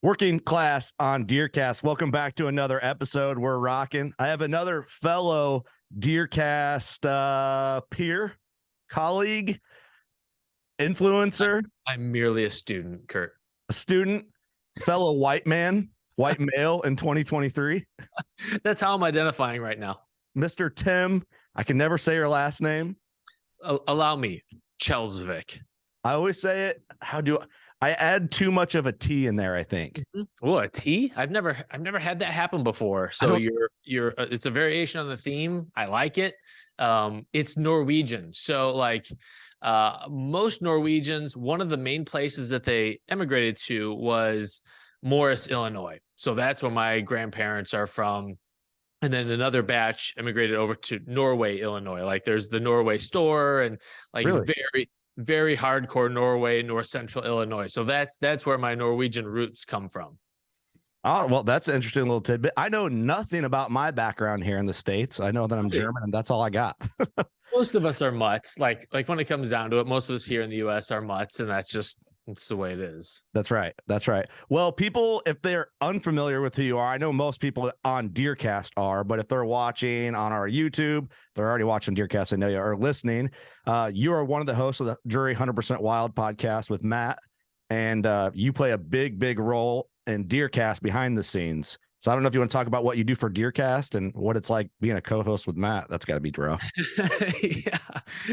Working class on DeerCast. Welcome back to another episode. We're rocking. I have another fellow DeerCast peer, colleague, influencer, I'm merely a student, Curt. a student, fellow white man, white male in 2023. That's how I'm identifying right now. Mr. Tim, I can never say your last name. Allow me, Kjellesvik. I always say it. How do I add too much of a T in there, I think. Oh, a T? I've never had that happen before. So you're it's a variation on the theme. I like it. It's Norwegian. So most Norwegians, one of the main places that they emigrated to was Morris, Illinois. So that's where my grandparents are from. And then another batch immigrated over to Norway, Illinois. Like there's the Norway store and Really? very hardcore Norway, North Central Illinois. So that's where my Norwegian roots come from. Oh, well, that's an interesting little tidbit. I know nothing about my background here in the States. I know that I'm German and that's all I got. Most of us are mutts. Like when it comes down to it, most of us here in the US are mutts, and it's the way it is. That's right. That's right. Well, people, if they're unfamiliar with who you are, I know most people on DeerCast are, but if they're watching on our YouTube, they're already watching DeerCast, I know you are listening. You are one of the hosts of the Drury 100% Wild podcast with Matt, and you play a big role in DeerCast behind the scenes. So I don't know if you want to talk about what you do for DeerCast and what it's like being a co-host with Matt. That's got to be rough. Yeah.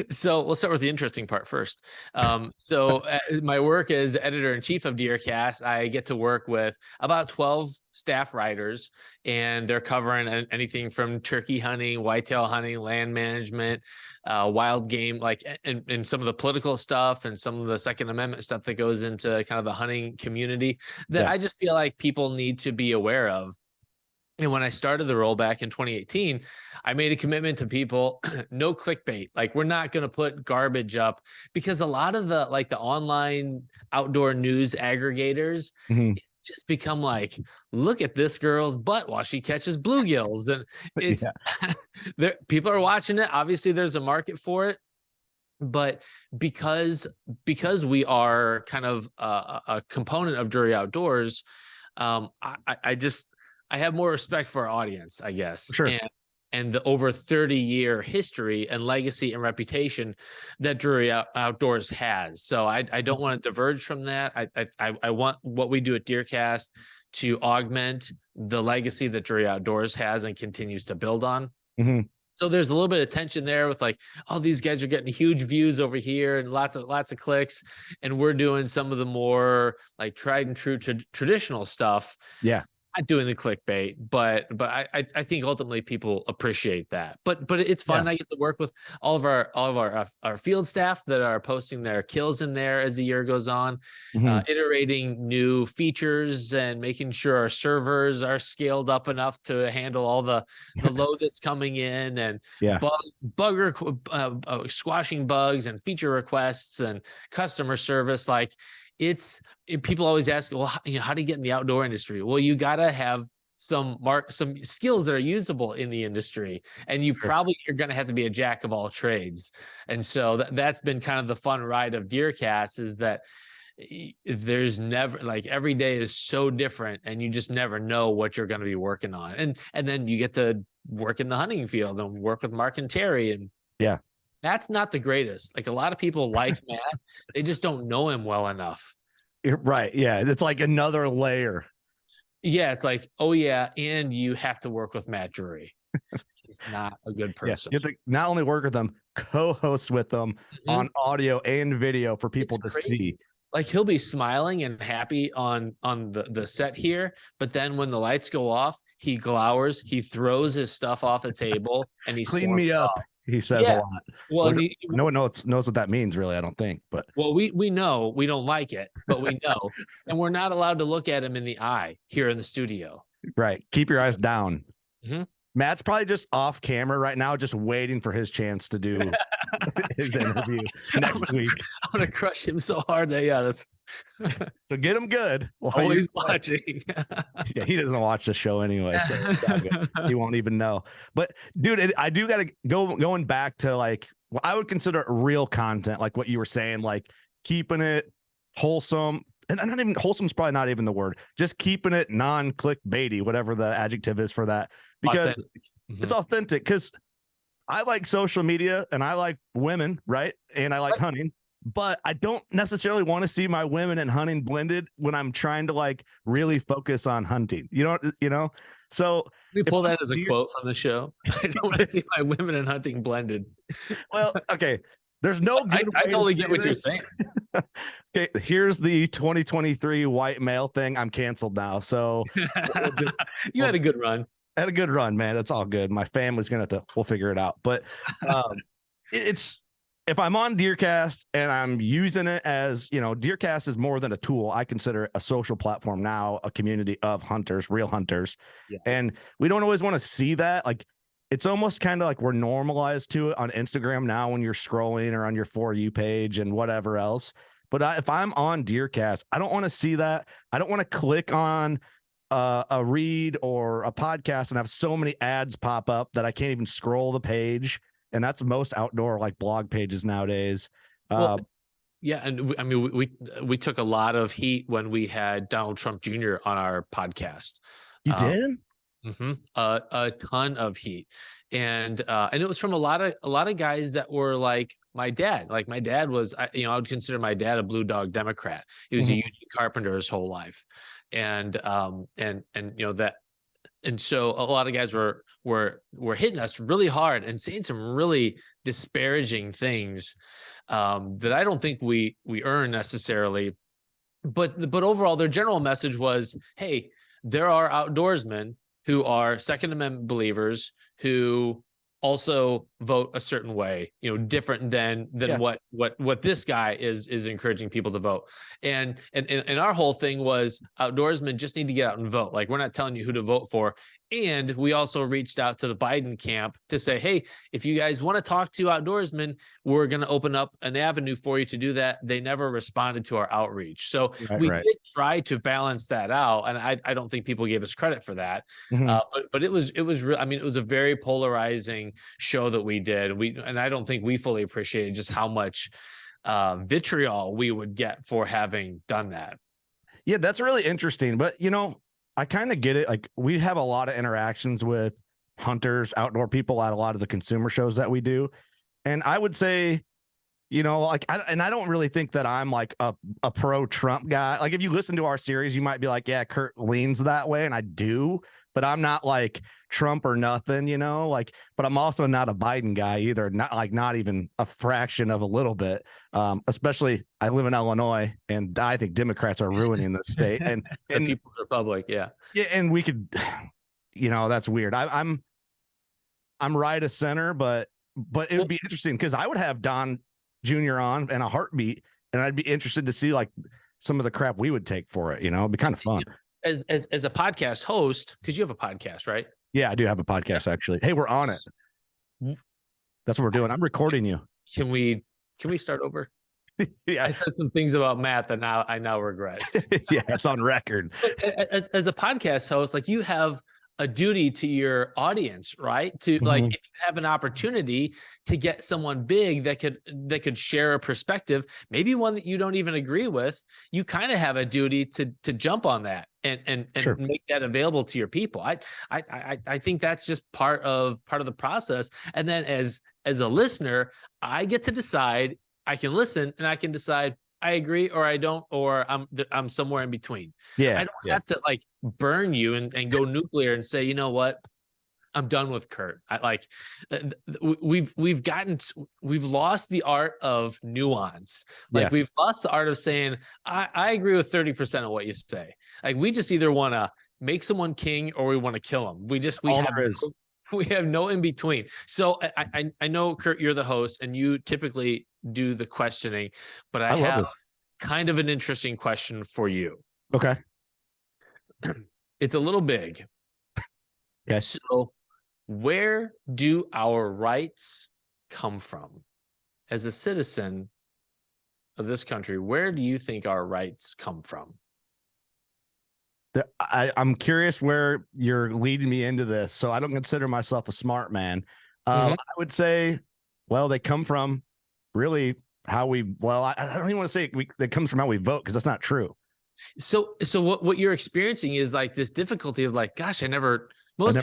So we'll start with the interesting part first. My work as editor-in-chief of DeerCast, I get to work with about 12 staff writers, and they're covering anything from turkey hunting, whitetail hunting, land management, wild game, and some of the political stuff and some of the Second Amendment stuff that goes into kind of the hunting community that I just feel like people need to be aware of. And when I started the role back in 2018, I made a commitment to people, no clickbait. Like, we're not going to put garbage up, because a lot of the online outdoor news aggregators just become like, look at this girl's butt while she catches bluegills. And it's people are watching it. Obviously, there's a market for it. But because we are kind of a component of Drury Outdoors, I have more respect for our audience, I guess. Sure. And the over 30-year history and legacy and reputation that Drury Outdoors has. So I don't want to diverge from that. I want what we do at DeerCast to augment the legacy that Drury Outdoors has and continues to build on. Mm-hmm. So there's a little bit of tension there with these guys are getting huge views over here and lots of clicks, and we're doing some of the more tried and true traditional stuff. Yeah. Not doing the clickbait, but I think ultimately people appreciate that. But it's fun. Yeah. I get to work with all of our field staff that are posting their kills in there as the year goes on, iterating new features and making sure our servers are scaled up enough to handle all the load that's coming in, and squashing bugs and feature requests and customer service. People always ask, well, how do you get in the outdoor industry? Well, you got to have some skills that are usable in the industry, and you're going to have to be a jack of all trades. And so that's been kind of the fun ride of DeerCast, is that there's never, every day is so different, and you just never know what you're going to be working on. And then you get to work in the hunting field and work with Mark and Terry, and that's not the greatest. A lot of people like Matt, they just don't know him well enough. Right. Yeah. It's like another layer. Yeah. It's like, oh yeah, and you have to work with Matt Drury. He's not a good person. You have to not only work with them, co-host with them on audio and video for people to see. He'll be smiling and happy on the set here, but then when the lights go off, he glowers, he throws his stuff off the table, and he clean me up. He says a lot. Well, no one knows what that means, really, I don't think. But we know we don't like it, but we know, and we're not allowed to look at him in the eye here in the studio. Right. Keep your eyes down. Matt's probably just off camera right now, just waiting for his chance to do his interview next week. I'm gonna crush him so hard that so get him good. Always watching. He doesn't watch the show anyway, so he won't even know. But dude, I do gotta going back to what I would consider real content, like what you were saying, keeping it wholesome. and not even wholesome is probably not even the word, just keeping it non-clickbaity, whatever the adjective is for that, because it's authentic. Because I like social media and I like women, right? And I like hunting, but I don't necessarily want to see my women and hunting blended when I'm trying to like really focus on hunting. So we pull that as a quote on the show. I don't want to see my women and hunting blended. Well, okay. There's no good I totally get what you're saying. Okay, here's the 2023 white male thing. I'm canceled now. So you had a good run. I had a good run, man. It's all good. My family's gonna have to, we'll figure it out. But it's, if I'm on DeerCast and I'm using it as, DeerCast is more than a tool. I consider it a social platform now, a community of hunters, real hunters. Yeah. And we don't always want to see that. Like, it's almost kind of like we're normalized to it on Instagram now when you're scrolling or on your For You page and whatever else. But if I'm on DeerCast, I don't want to see that. I don't want to click on a read or a podcast and have so many ads pop up that I can't even scroll the page. And that's most outdoor like blog pages nowadays. Well, yeah. And I mean, we took a lot of heat when we had Donald Trump Jr. on our podcast. You did? A ton of heat. And it was from a lot of guys that were like my dad. Like my dad was, I would consider my dad a blue dog Democrat. He was a union carpenter his whole life. And so a lot of guys were hitting us really hard and saying some really disparaging things that I don't think we earn necessarily. But overall, their general message was, hey, there are outdoorsmen who are Second Amendment believers who also vote a certain way, different than what this guy is encouraging people to vote. And our whole thing was outdoorsmen just need to get out and vote. Like, we're not telling you who to vote for. And we also reached out to the Biden camp to say, hey, if you guys want to talk to outdoorsmen, we're going to open up an avenue for you to do that. They never responded to our outreach. So we did try to balance that out. And I don't think people gave us credit for that. But it was real. I mean, it was a very polarizing show that we did. And I don't think we fully appreciated just how much vitriol we would get for having done that. Yeah, that's really interesting. But, I kind of get it. Like, we have a lot of interactions with hunters, outdoor people at a lot of the consumer shows that we do. And I would say, I don't really think that I'm like a pro Trump guy. Like, if you listen to our series, you might be like, yeah, Curt leans that way. And I do, but I'm not like Trump or nothing, but I'm also not a Biden guy either. Not even a fraction of a little bit. Especially I live in Illinois and I think Democrats are ruining the state and the People's Republic. Yeah. Yeah. And we could, that's weird. I'm right of center, but it would be interesting because I would have Don Jr. on in a heartbeat, and I'd be interested to see like some of the crap we would take for it. It'd be kind of fun. As a podcast host, because you have a podcast, right? Yeah, I do have a podcast actually. Hey, we're on it. That's what we're doing. I'm recording you. Can we start over? Yeah, I said some things about Matt that I now regret. Yeah, it's on record. As a podcast host, like, you have a duty to your audience, right? To like, if you have an opportunity to get someone big that could share a perspective, maybe one that you don't even agree with, you kind of have a duty to jump on that and sure, make that available to your people. I think that's just part of the process. And then as a listener, I get to decide. I can listen and I can decide I agree or I don't, or I'm somewhere in between. Yeah, I don't have to like burn you and go nuclear and say, you know what, I'm done with Curt. We've lost the art of nuance. Like, we've lost the art of saying I agree with 30% of what you say. Like, we just either want to make someone king or we want to kill them. We have no in between. So I know, Curt, you're the host and you typically do the questioning, but I have kind of an interesting question for you. Okay. It's a little big. Yes. So where do our rights come from? As a citizen of this country, where do you think our rights come from? I'm curious where you're leading me into this. So I don't consider myself a smart man. I would say, well, they come from really how I don't even want to say it comes from how we vote, because that's not true. So what you're experiencing is like this difficulty of like, gosh, most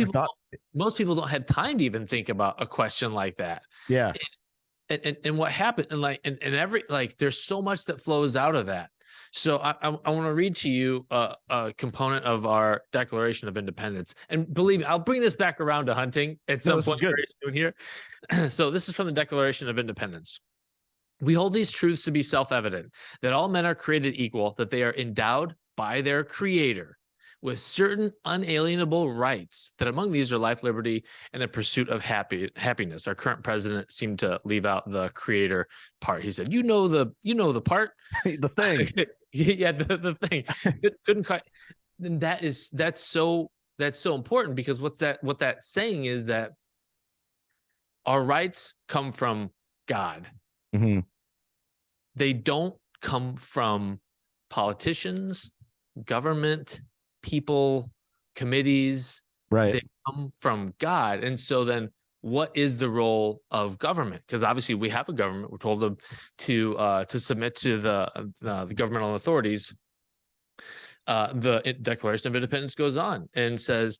people don't have time to even think about a question like that. Yeah. And what happened, and like, and every, like, there's so much that flows out of that. So I want to read to you a component of our Declaration of Independence. And believe me, I'll bring this back around to hunting at some point very soon here. So this is from the Declaration of Independence. We hold these truths to be self-evident, that all men are created equal, that they are endowed by their creator with certain unalienable rights, that among these are life, liberty, and the pursuit of happiness. Our current president seemed to leave out the creator part. He said, the part, The thing. yeah, the thing. Couldn't quite. And that's so important, because what that's saying is that our rights come from God. Mm-hmm. They don't come from politicians, government, people, committees. Right. They come from God. And so then what is the role of government? Because obviously we have a government. We're told them to submit to the governmental authorities. The Declaration of Independence goes on and says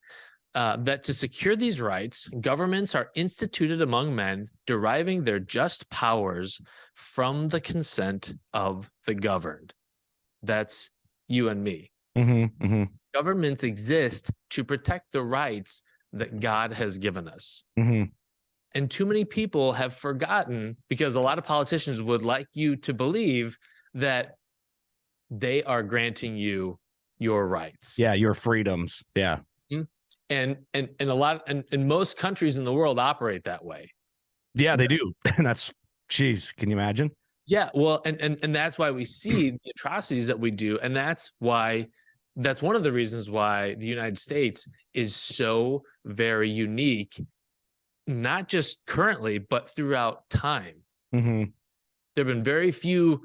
that to secure these rights, governments are instituted among men, deriving their just powers from the consent of the governed. That's you and me. Mm-hmm. Mm-hmm. Governments exist to protect the rights that God has given us. Mm-hmm. And too many people have forgotten, because a lot of politicians would like you to believe that they are granting you your rights. Yeah, your freedoms. Yeah. And most countries in the world operate that way. Yeah, they do. And that's, geez, can you imagine? Yeah, well, and that's why we see the atrocities that we do, and that's one of the reasons why the United States is so very unique, not just currently, but throughout time. Mm-hmm. There have been very few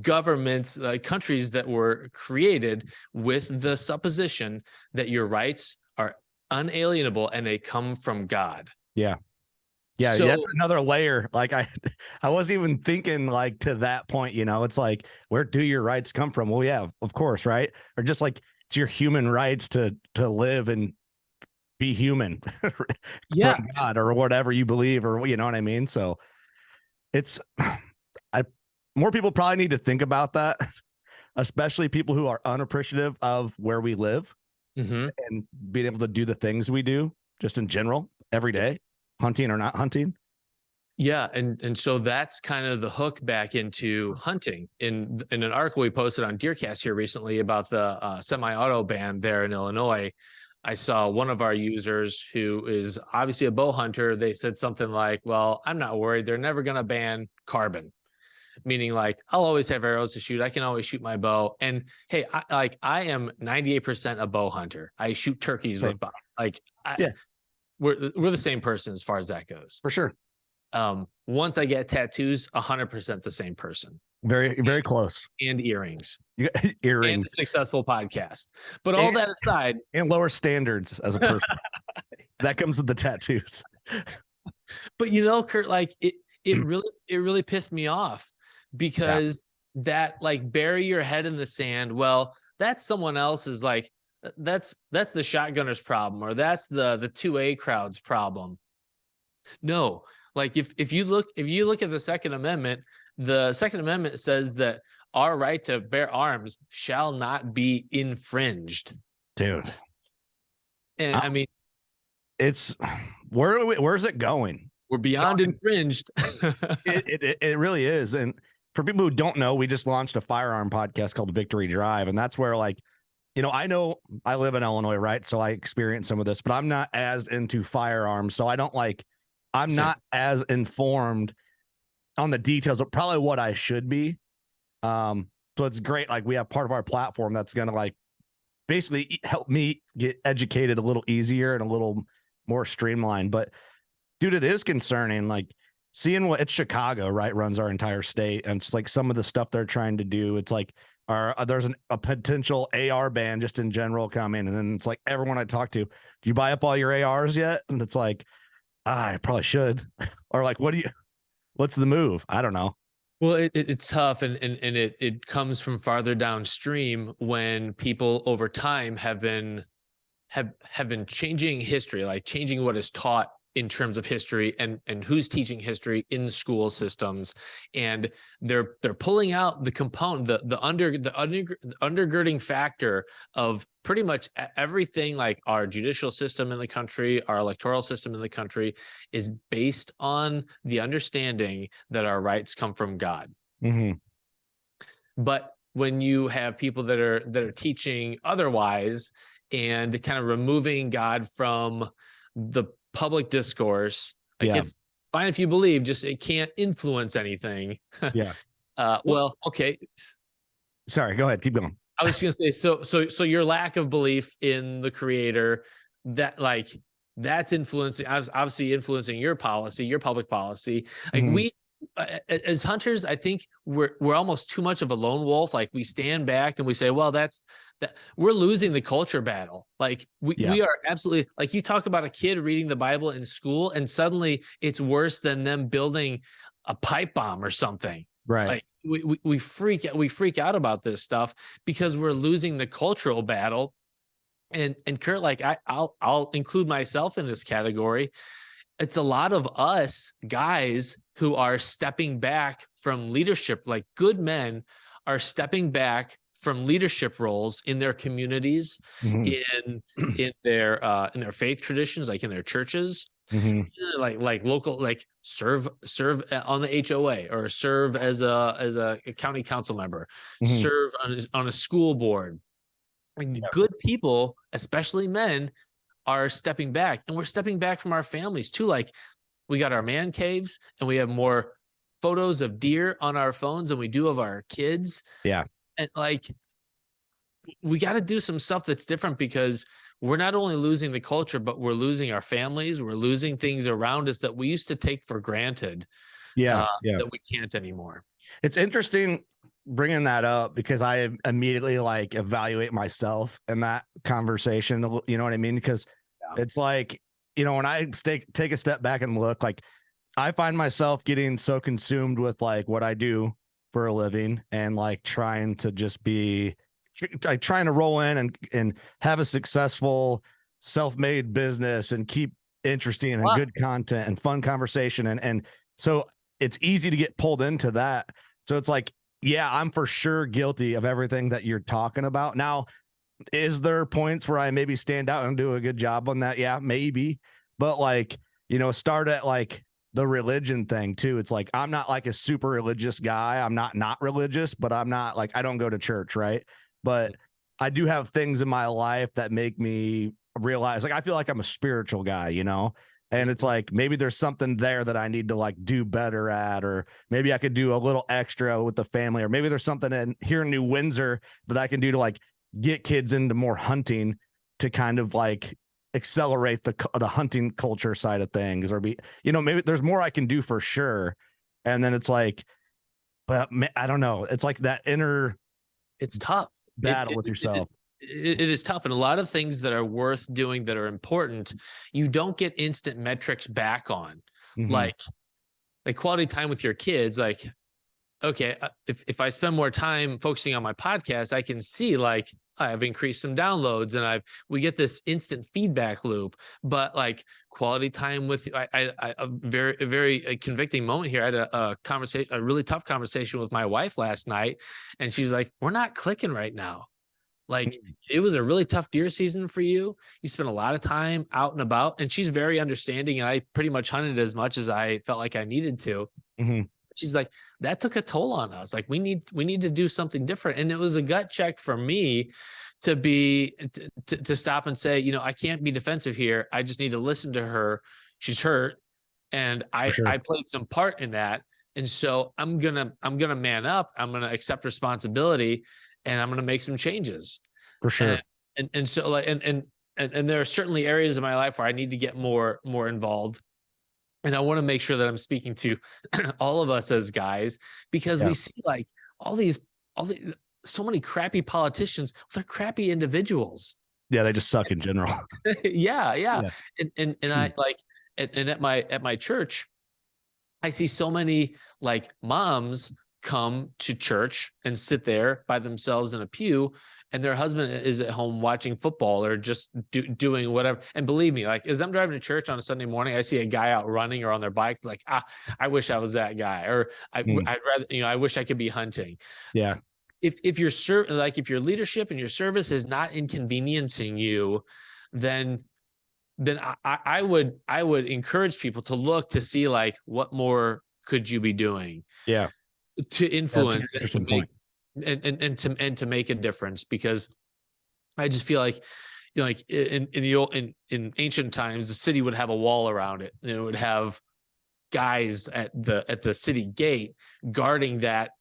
governments, countries that were created with the supposition that your rights are unalienable and they come from God. Yeah. Yeah, so, that's another layer. Like I wasn't even thinking like to that point, it's like, where do your rights come from? Well, yeah, of course, right? Or just like it's your human rights to live and be human. Yeah. From God or whatever you believe, or you know what I mean? So it's more people probably need to think about that, especially people who are unappreciative of where we live and being able to do the things we do just in general every day. Hunting or not hunting. Yeah, and so that's kind of the hook back into hunting. In an article we posted on DeerCast here recently about the semi-auto ban there in Illinois, I saw one of our users who is obviously a bow hunter. They said something like, well, I'm not worried. They're never going to ban carbon. Meaning like, I'll always have arrows to shoot. I can always shoot my bow. And hey, I am 98% a bow hunter. I shoot turkeys with bow. Yeah. We're the same person as far as that goes. For sure. Once I get tattoos, 100% the same person. Very, very close. And earrings. Earrings. And a successful podcast. But all that aside. And lower standards as a person. That comes with the tattoos. But Curt, like it really pissed me off, because that like bury your head in the sand. Well, that's someone else's, like, that's the shotgunner's problem, or that's the 2A crowd's problem. No, like if you look at the Second Amendment says that our right to bear arms shall not be infringed. Dude. And I mean, it's where's it going? We're beyond infringed. It really is. And for people who don't know, we just launched a firearm podcast called Victory Drive, and that's where, like, I know I live in Illinois, right? So I experience some of this, but I'm not as into firearms. So I'm not as informed on the details of probably what I should be. So it's great. Like, we have part of our platform that's going to like basically help me get educated a little easier and a little more streamlined. But dude, it is concerning. Like, seeing what it's Chicago, right, runs our entire state. And it's like some of the stuff they're trying to do. It's like, there's a potential AR ban just in general coming. And then it's like, everyone I talk to, do you buy up all your ARs yet? And it's like, I probably should. Or like, what's the move? I don't know. Well, it's tough, and it comes from farther downstream when people over time have been changing history, like changing what is taught in terms of history and who's teaching history in school systems, and they're pulling out the component, the undergirding factor of pretty much everything. Like our judicial system in the country, our electoral system in the country is based on the understanding that our rights come from God. Mm-hmm. But when you have people that are teaching otherwise and kind of removing God from the public discourse, like it's fine if you believe, just it can't influence anything. Yeah. Well, okay. Sorry, go ahead. Keep going. I was just gonna say, so your lack of belief in the creator, that like that's influencing, obviously influencing your policy, your public policy. Like we, as hunters, I think we're almost too much of a lone wolf. Like we stand back and we say, well, that we're losing the culture battle. Like we are absolutely, like you talk about a kid reading the Bible in school and suddenly it's worse than them building a pipe bomb or something. Right. Like we freak out about this stuff because we're losing the cultural battle. And Curt, like I'll include myself in this category. It's a lot of us guys who are stepping back from leadership. Like good men are stepping back from leadership roles in their communities, in their faith traditions, like in their churches, like local, like serve on the HOA or serve as a county council member, serve on a school board. And good people, especially men, are stepping back, and we're stepping back from our families too. Like we got our man caves and we have more photos of deer on our phones than we do of our kids. Yeah. And like, we got to do some stuff that's different because we're not only losing the culture, but we're losing our families. We're losing things around us that we used to take for granted. That we can't anymore. It's interesting bringing that up because I immediately like evaluate myself in that conversation. You know what I mean? Because it's like, you know, when I take a step back and look, like I find myself getting so consumed with like what I do for a living and like trying to just be like trying to roll in and have a successful self-made business and keep interesting and good content and fun conversation. And so it's easy to get pulled into that. So it's like, yeah, I'm for sure guilty of everything that you're talking about. Now, is there points where I maybe stand out and do a good job on that? Yeah, maybe. But like, you know, start at like the religion thing too. It's like, I'm not like a super religious guy. I'm not religious, but I'm not like, I don't go to church. Right. But I do have things in my life that make me realize, like, I feel like I'm a spiritual guy, you know? And it's like, maybe there's something there that I need to like do better at, or maybe I could do a little extra with the family, or maybe there's something in here in New Windsor that I can do to like get kids into more hunting to kind of like accelerate the hunting culture side of things, or be, you know, maybe there's more I can do for sure. And then it's like, but I don't know. It's like that inner, it's tough battle with yourself. It is tough. And a lot of things that are worth doing that are important, you don't get instant metrics back on. Like quality time with your kids. Like, okay, if I spend more time focusing on my podcast, I can see like I've increased some downloads and we get this instant feedback loop. But like quality time with a very convicting moment here. I had a conversation, a really tough conversation with my wife last night, and she's like, "We're not clicking right now. Like it was a really tough deer season for you. You spent a lot of time out and about," and she's very understanding. And I pretty much hunted as much as I felt like I needed to. She's like, that took a toll on us. Like we need to do something different. And it was a gut check for me to stop and say, you know, I can't be defensive here. I just need to listen to her. She's hurt. And I played some part in that. And so I'm gonna man up. I'm gonna accept responsibility, and I'm gonna make some changes. For sure. And so like and there are certainly areas of my life where I need to get more involved. And I want to make sure that I'm speaking to all of us as guys, because we see like all these so many crappy politicians. They're crappy individuals. Yeah, they just suck in general. Yeah. And I like, and at my church, I see so many like moms come to church and sit there by themselves in a pew, and their husband is at home watching football or just doing whatever. And believe me, like as I'm driving to church on a Sunday morning, I see a guy out running or on their bike. It's like, I wish I was that guy, or I'd rather, I wish I could be hunting. Yeah. If your if your leadership and your service is not inconveniencing you, then I would encourage people to look to see like what more could you be doing. Yeah. To influence and to make a difference, because I just feel like, like in ancient times, the city would have a wall around it, and it would have guys at the city gate guarding that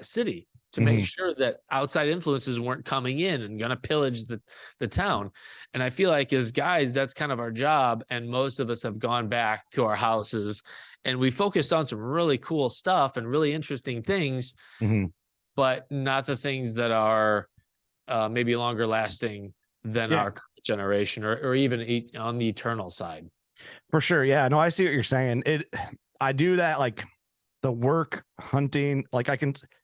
city to make sure that outside influences weren't coming in and going to pillage the town. And I feel like as guys, that's kind of our job. And most of us have gone back to our houses and we focused on some really cool stuff and really interesting things, but not the things that are maybe longer lasting than our generation, or even on the eternal side. For sure. Yeah, no, I see what you're saying. I do that, like the work hunting, like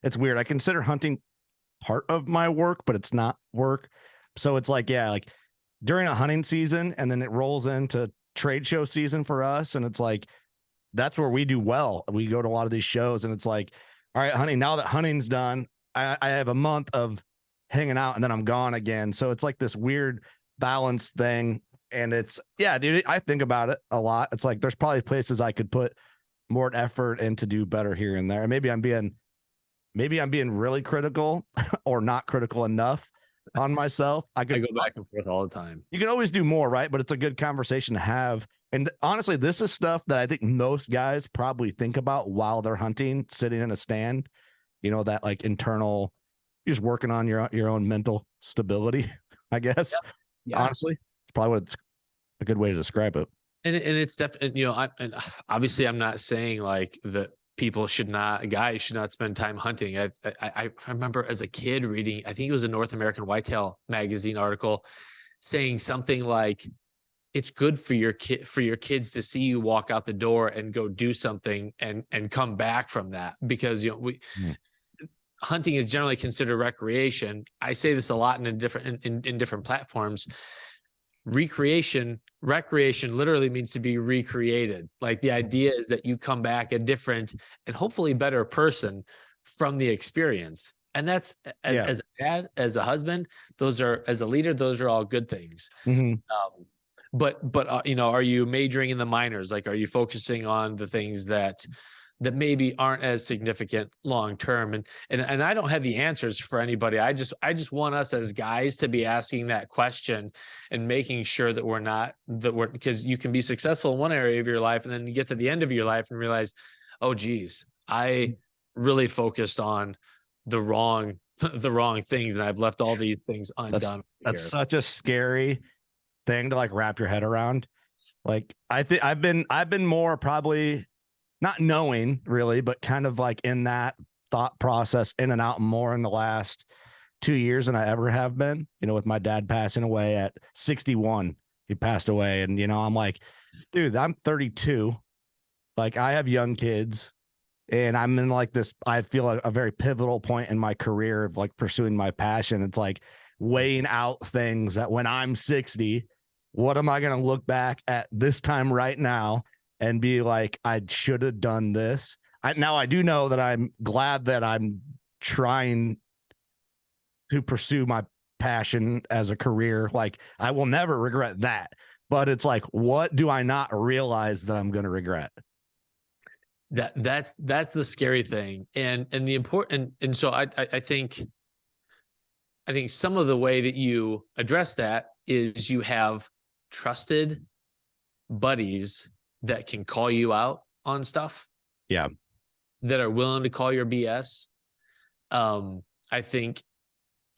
it's weird. I consider hunting part of my work, but it's not work. So it's like, yeah, like during a hunting season, and then it rolls into trade show season for us. And it's like, that's where we do well. We go to a lot of these shows, and it's like, all right, honey, now that hunting's done, I have a month of hanging out and then I'm gone again. So it's like this weird balance thing. And it's, yeah, dude, I think about it a lot. It's like, there's probably places I could put more effort in to do better here and there. And maybe I'm being really critical or not critical enough on myself. I go back and forth all the time. You can always do more, right? But it's a good conversation to have. And honestly, this is stuff that I think most guys probably think about while they're hunting, sitting in a stand, that like internal, you're just working on your own mental stability, I guess. Yeah. Honestly, it's probably what's a good way to describe it. And it's definitely, and obviously I'm not saying like that guys should not spend time hunting. I remember as a kid reading, I think it was a North American Whitetail magazine article saying something like, it's good for your kids to see you walk out the door and go do something and come back from that, because hunting is generally considered recreation. I say this a lot in different platforms. Recreation literally means to be recreated. Like the idea is that you come back a different and hopefully better person from the experience. And that's as a dad, as a husband, as a leader, those are all good things. But are you majoring in the minors? Like, are you focusing on the things that maybe aren't as significant long term? And I don't have the answers for anybody. I just want us as guys to be asking that question and making sure that because you can be successful in one area of your life and then you get to the end of your life and realize, oh geez, I really focused on the wrong things and I've left all these things undone. That's such a scary thing to like wrap your head around. Like I think I've been more probably not knowing really, but kind of like in that thought process in and out more in the last 2 years than I ever have been, with my dad passing away at 61, he passed away. And, I'm like, dude, I'm 32. Like I have young kids and I'm in like this, I feel a very pivotal point in my career of like pursuing my passion. It's like weighing out things that when I'm 60, what am I going to look back at this time right now and be like, I should have done this. Now I do know that I'm glad that I'm trying to pursue my passion as a career. Like I will never regret that, but it's like, what do I not realize that I'm going to regret? That's the scary thing. And the important, and so I think some of the way that you address that is you have trusted buddies that can call you out on stuff. Yeah. That are willing to call your BS. I think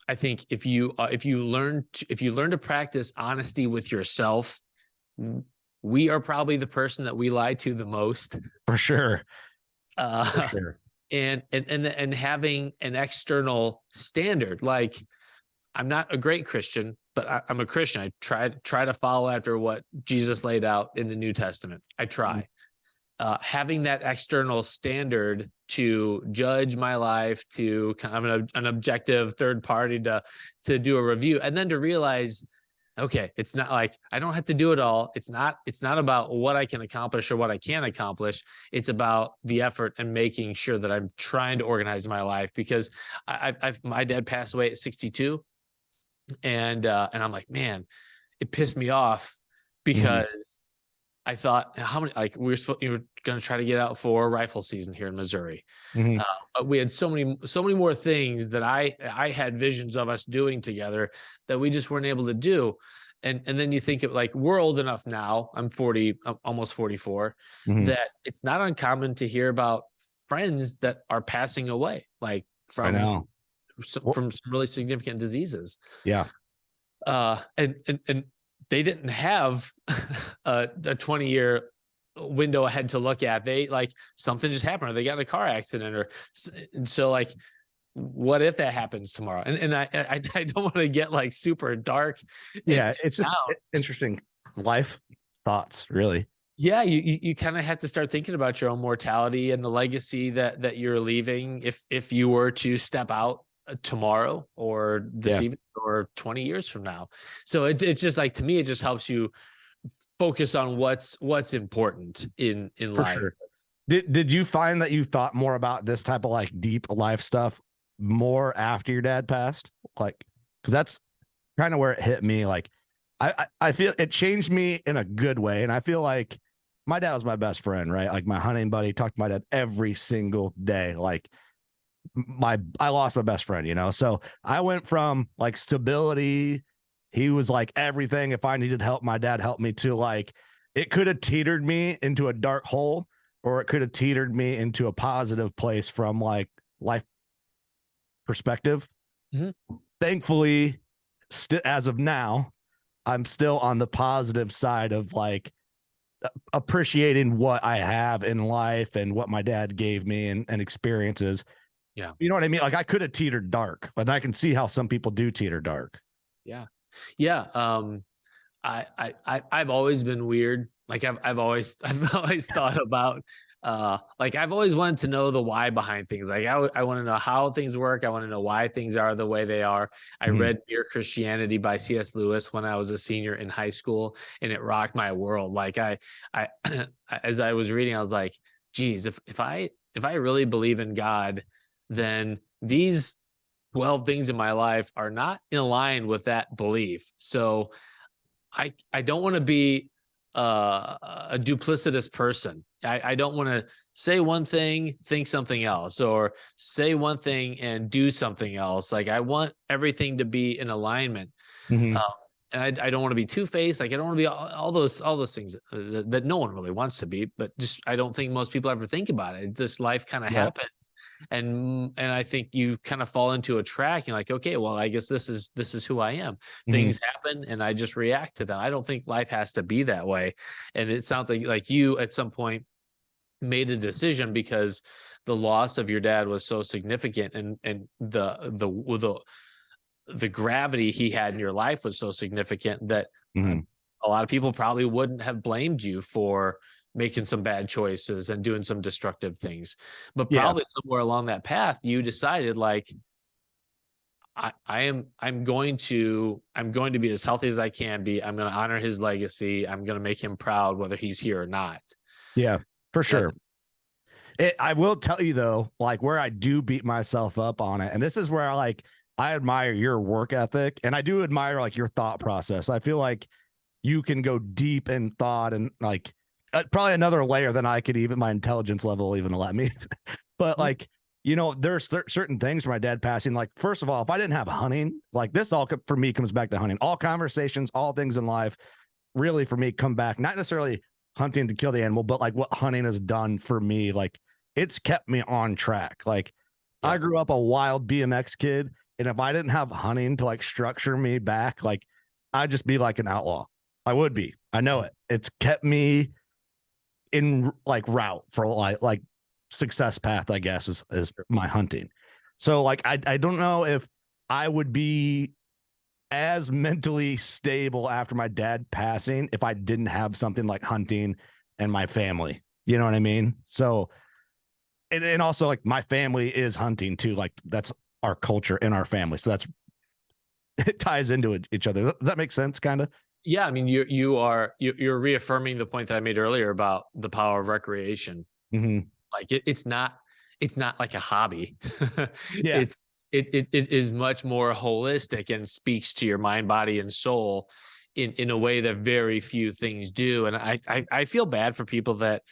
if you learn to practice honesty with yourself, we are probably the person that we lie to the most. For sure. For sure. And having an external standard, like I'm not a great Christian, but I'm a Christian. I try to follow after what Jesus laid out in the New Testament. I try. having that external standard to judge my life, to kind of an objective third party to do a review, and then to realize, okay, it's not like I don't have to do it all. It's not about what I can accomplish or what I can't accomplish. It's about the effort and making sure that I'm trying to organize my life, because my dad passed away at 62, and I'm like, man, it pissed me off because I thought, how many, like, you were going to try to get out for rifle season here in Missouri. But we had so many more things that I had visions of us doing together that we just weren't able to do. And then you think of, like, we're old enough now, I'm 40, almost 44, that it's not uncommon to hear about friends that are passing away, like from some really significant diseases. Yeah. And they didn't have a 20-year window ahead to look at. They, like, something just happened, or they got in a car accident, and so, like, what if that happens tomorrow? And I don't want to get, like, super dark. Yeah, it's just interesting life thoughts, really. Yeah, you kind of have to start thinking about your own mortality and the legacy that you're leaving if you were to step out tomorrow or this evening or 20 years from now. So it's just, like, to me, it just helps you focus on what's important in life. For sure. Did you find that you thought more about this type of, like, deep life stuff more after your dad passed? Like, because that's kind of where it hit me. Like, I feel it changed me in a good way. And I feel like my dad was my best friend, right? Like, my hunting buddy, talked to my dad every single day. Like, I lost my best friend, you know? So I went from, like, stability. He was, like, everything. If I needed help, my dad helped me, to, like, it could have teetered me into a dark hole, or it could have teetered me into a positive place from, like, life perspective. Thankfully, as of now, I'm still on the positive side of, like, appreciating what I have in life and what my dad gave me and experiences. Yeah. You know what I mean? Like, I could have teetered dark, but I can see how some people do teeter dark. Yeah. Yeah. I've always been weird. Like, I've always thought about, like, I've always wanted to know the why behind things. Like, I want to know how things work. I want to know why things are the way they are. I read Mere Christianity by C.S. Lewis when I was a senior in high school, and it rocked my world. Like, I as I was reading, I was like, geez, if I really believe in God, then these 12 things in my life are not in line with that belief. So I don't want to be a duplicitous person. I don't want to say one thing, think something else, or say one thing and do something else. Like, I want everything to be in alignment. And I don't want to be two-faced. Like, I don't want to be all those things that no one really wants to be, but just, I don't think most people ever think about it. Just life kind of happens. And I think you kind of fall into a track. You're like, okay, well, I guess this is who I am. Things happen and I just react to them. I don't think life has to be that way. And it sounds like you at some point made a decision because the loss of your dad was so significant, and the gravity he had in your life was so significant that a lot of people probably wouldn't have blamed you for making some bad choices and doing some destructive things. But probably somewhere along that path, you decided, like, I'm going to be as healthy as I can be. I'm going to honor his legacy. I'm going to make him proud, whether he's here or not. Yeah, for sure. I will tell you, though, like, where I do beat myself up on it. And this is where I admire your work ethic, and I do admire, like, your thought process. I feel like you can go deep in thought, and, like, probably another layer than I could, even my intelligence level even let me. But, like, you know, there's certain things for my dad passing. Like, first of all, if I didn't have hunting, like, this all for me comes back to hunting. All conversations, all things in life, really for me come back, not necessarily hunting to kill the animal, but, like, what hunting has done for me. Like, it's kept me on track. Like, I grew up a wild BMX kid, and if I didn't have hunting to, like, structure me back, like, I'd just be like an outlaw. I would be. I know it. It's kept me in, like, route for, like success path, I guess, is my hunting. So, like, I don't know if I would be as mentally stable after my dad passing if I didn't have something like hunting and my family. You know what I mean? So, and also like my family is hunting too. Like that's our culture in our family. So it ties into each other. Does that make sense? Kind of. Yeah. I mean, you're reaffirming the point that I made earlier about the power of recreation. Mm-hmm. Like it's not like a hobby. Yeah. It is much more holistic and speaks to your mind, body, and soul in a way that very few things do. And I feel bad for people that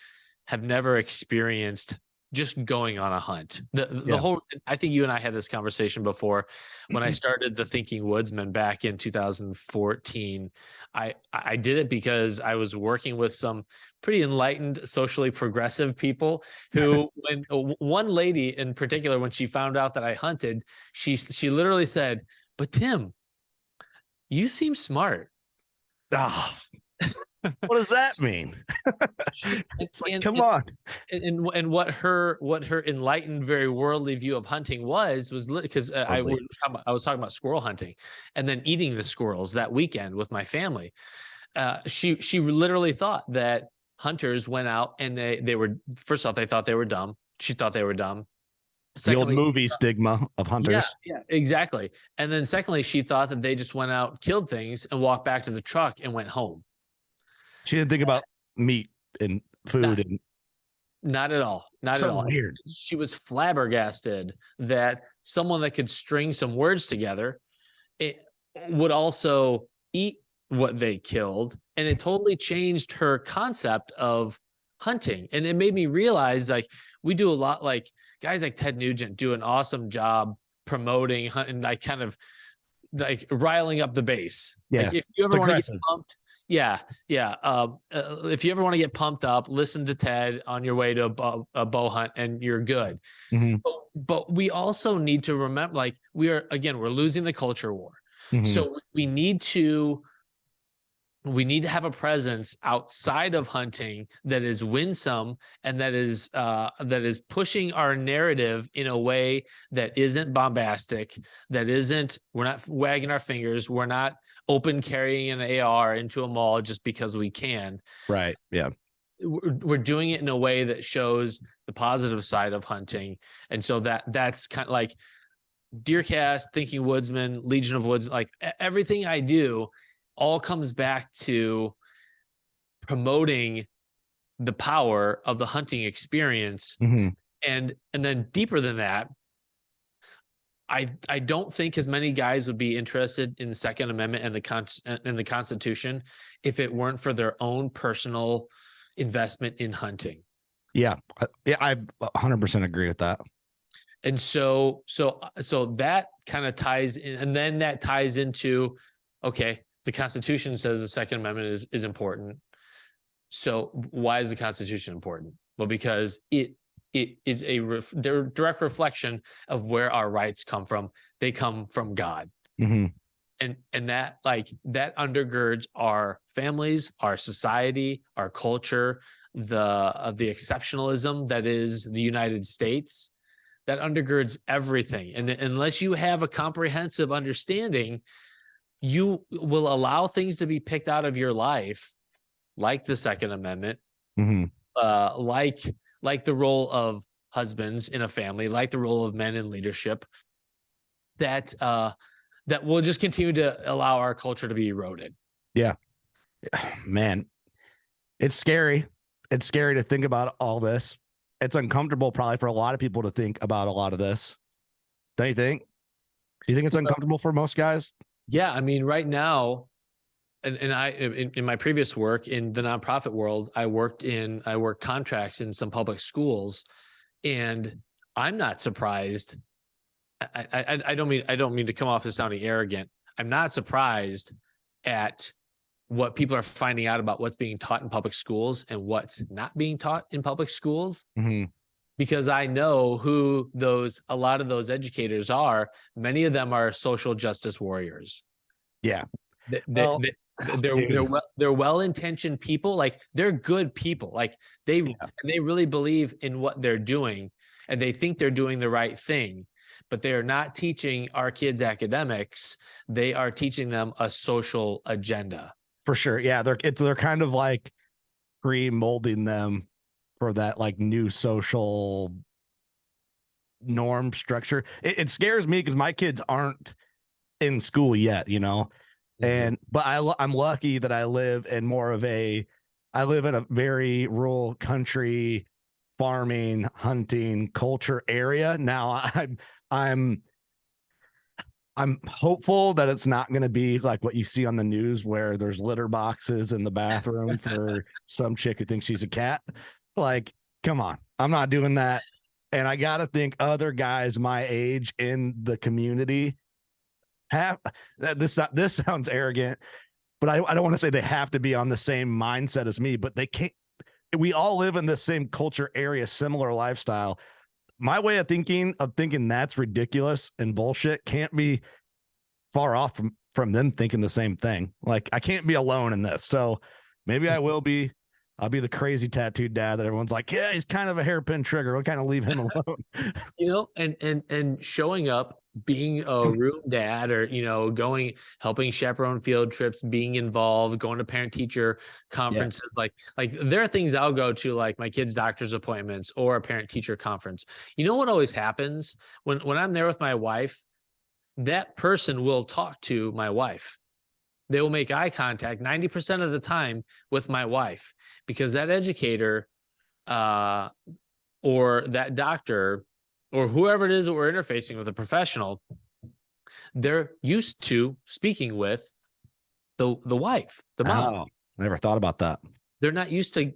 have never experienced just going on a hunt. The whole, I think you and I had this conversation before when I started the Thinking Woodsman back in 2014. I did it because I was working with some pretty enlightened, socially progressive people who, when one lady in particular, when she found out that I hunted, she literally said, "But Tim, you seem smart." Oh, what does that mean? It's like, come on. And what her enlightened, very worldly view of hunting was because I was talking about squirrel hunting and then eating the squirrels that weekend with my family. She literally thought that hunters went out and they were, first off, they thought they were dumb. She thought they were dumb. Secondly, the old movie stigma of hunters. Yeah, exactly. And then secondly, she thought that they just went out, killed things, and walked back to the truck and went home. She didn't think about meat and food. Not at all. Not at all. Weird. She was flabbergasted that someone that could string some words together, it would also eat what they killed. And it totally changed her concept of hunting. And it made me realize, like, we do a lot, like guys like Ted Nugent do an awesome job promoting hunting, like kind of like riling up the base. Yeah. Like if you ever want to get pumped, if you ever want to get pumped up, listen to Ted on your way to a bow hunt and you're good. Mm-hmm. But we also need to remember, like, we're losing the culture war. Mm-hmm. So we need to have a presence outside of hunting that is winsome and that is pushing our narrative in a way that isn't bombastic, we're not wagging our fingers, we're not open carrying an AR into a mall just because we can. Right. Yeah. We're doing it in a way that shows the positive side of hunting. And so that's kind of like DeerCast, Thinking Woodsman, Legion of Woodsmen, like everything I do all comes back to promoting the power of the hunting experience. Mm-hmm. And then deeper than that, I don't think as many guys would be interested in the Second Amendment and the Constitution if it weren't for their own personal investment in hunting. Yeah, I 100% agree with that. And so that kind of ties in, and then that ties into, okay, the Constitution says the Second Amendment is important. So why is the Constitution important? Well, because it is they're a direct reflection of where our rights come from. They come from God. Mm-hmm. And that undergirds our families, our society, our culture, the exceptionalism that is the United States. That undergirds everything. And unless you have a comprehensive understanding, you will allow things to be picked out of your life, like the Second Amendment, mm-hmm. Like the role of husbands in a family, like the role of men in leadership, that will just continue to allow our culture to be eroded. Yeah, man, it's scary. It's scary to think about all this. It's uncomfortable probably for a lot of people to think about a lot of this. Don't you think? Do you think it's uncomfortable for most guys? Yeah, I mean, right now, and I in my previous work in the nonprofit world, I worked contracts in some public schools, and I'm not surprised. I don't mean to come off as sounding arrogant. I'm not surprised at what people are finding out about what's being taught in public schools and what's not being taught in public schools. Mm-hmm. Because I know who a lot of those educators are. Many of them are social justice warriors. Yeah. They're well-intentioned people. Like, they're good people. Like they really believe in what they're doing, and they think they're doing the right thing, but they are not teaching our kids academics. They are teaching them a social agenda. For sure. Yeah. They're kind of like pre-molding them for that like new social norm structure. It scares me because my kids aren't in school yet, you know. And but I'm lucky that I live in a very rural country farming, hunting culture area. Now I'm I'm hopeful that it's not going to be like what you see on the news where there's litter boxes in the bathroom for some chick who thinks she's a cat. Like, come on, I'm not doing that. And I got to think other guys my age in the community have this. This sounds arrogant, but I don't want to say they have to be on the same mindset as me, but they can't. We all live in the same culture area, similar lifestyle. My way of thinking that's ridiculous and bullshit can't be far off from them thinking the same thing. Like, I can't be alone in this. So maybe I'll be the crazy tattooed dad that everyone's like, yeah, he's kind of a hairpin trigger. We'll kind of leave him alone. You know, and showing up, being a room dad, or, you know, helping chaperone field trips, being involved, going to parent teacher conferences. Yeah. Like there are things I'll go to, like my kids' doctor's appointments or a parent teacher conference. You know what always happens when I'm there with my wife? That person will talk to my wife. They will make eye contact 90% of the time with my wife, because that educator or that doctor or whoever it is that we're interfacing with, a professional, they're used to speaking with the wife, the mom. Oh, never thought about that. They're not used to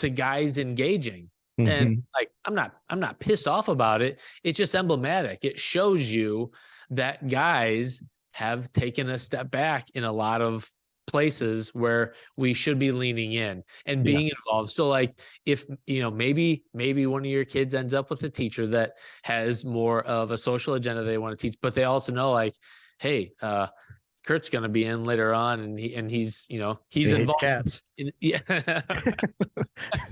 guys engaging. And like, I'm not pissed off about it. It's just emblematic. It shows you that guys have taken a step back in a lot of places where we should be leaning in and being involved. So like, if, you know, maybe one of your kids ends up with a teacher that has more of a social agenda they want to teach, but they also know, like, hey, Curt's going to be in later on, and he's, you know, he's involved. Cats. Yeah.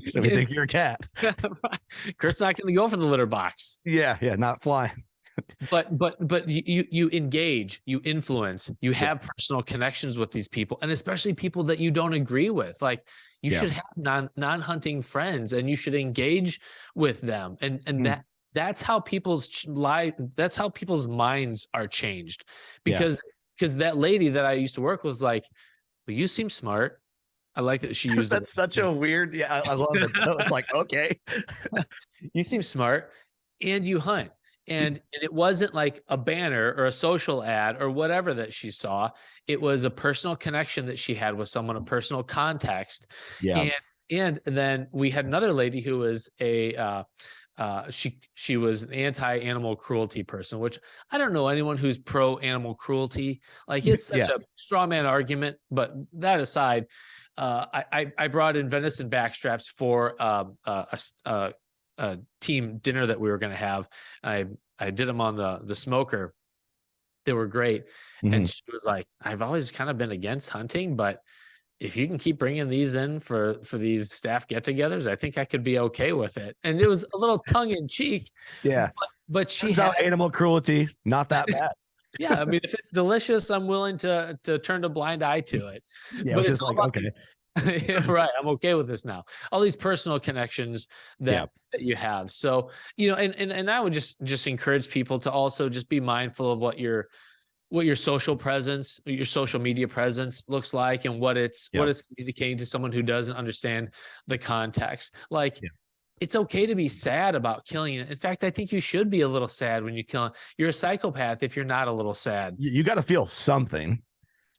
So we think you're a cat. Curt's not going to go for the litter box. Yeah, not flying. But you engage, you influence, you have personal connections with these people, and especially people that you don't agree with. Like, you should have non-hunting friends, and you should engage with them, and that's how people's minds are changed. Because that lady that I used to work with was like, well, you seem smart. I like that she used that's such a weird. I love it. So it's like, okay, you seem smart and you hunt. And it wasn't like a banner or a social ad or whatever that she saw. It was a personal connection that she had with someone, a personal context. Yeah. And then we had another lady who was she was an anti-animal cruelty person, which I don't know anyone who's pro animal cruelty. Like, it's such a straw man argument. But that aside, I brought in venison backstraps for a team dinner that we were going to have. I did them on the smoker. They were great. And she was like, I've always kind of been against hunting, but if you can keep bringing these in for these staff get-togethers, I think I could be okay with it. And it was a little tongue in cheek. Yeah. But she had animal cruelty, not that bad. Yeah. I mean, if it's delicious, I'm willing to turn a blind eye to it. Yeah. But it's like, okay. Right. I'm okay with this now. All these personal connections that you have. So, you know, and I would just encourage people to also just be mindful of what your social presence, your social media presence looks like, and what it's communicating to someone who doesn't understand the context. Like, it's okay to be sad about killing it. In fact, I think you should be a little sad when you kill it. You're a psychopath if you're not a little sad. You got to feel something.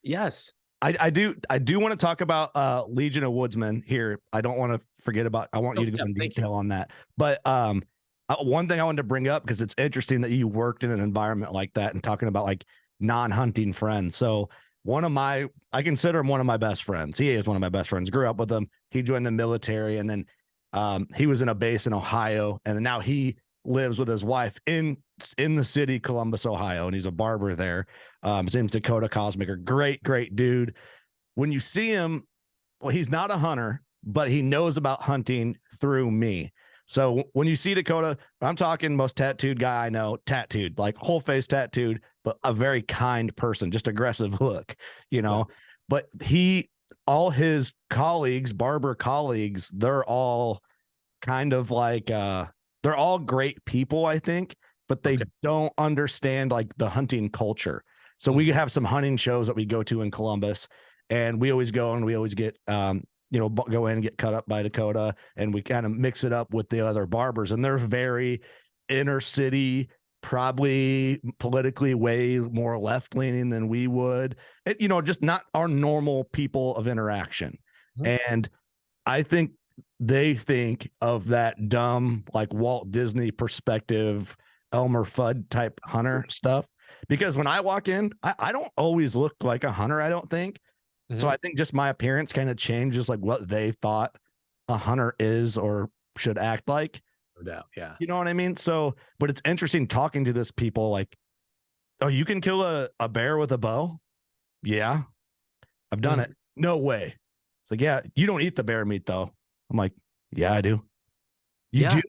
Yes. I do want to talk about Legion of Woodsmen here. I don't want to forget about. I want you to go in detail on that. But one thing I wanted to bring up, because it's interesting that you worked in an environment like that and talking about like non-hunting friends. So I consider him one of my best friends. He is one of my best friends. Grew up with him. He joined the military, and then he was in a base in Ohio, and now he lives with his wife in the city, Columbus, Ohio, and he's a barber there. His name's Dakota Cosmaker. Great dude. When you see him, well, he's not a hunter, but he knows about hunting through me. So when you see Dakota, I'm talking most tattooed guy I know, tattooed, like whole face tattooed, but a very kind person, just aggressive look, you know. But all his colleagues, barber colleagues, they're all kind of like they're all great people, I think, but they don't understand like the hunting culture. So we have some hunting shows that we go to in Columbus, and we always go and we always get go in and get cut up by Dakota, and we kind of mix it up with the other barbers, and they're very inner city, probably politically way more left leaning than we would, just not our normal people of interaction. And I think they think of that dumb, like Walt Disney perspective, Elmer Fudd type hunter stuff. Because when I walk in, I don't always look like a hunter, I don't think. So I think just my appearance kind of changes like what they thought a hunter is or should act like. No doubt. Yeah. You know what I mean? So, but it's interesting talking to this people like, oh, you can kill a bear with a bow? Yeah, I've done it. No way. It's like, yeah, you don't eat the bear meat though. I'm like, yeah, I do. You do?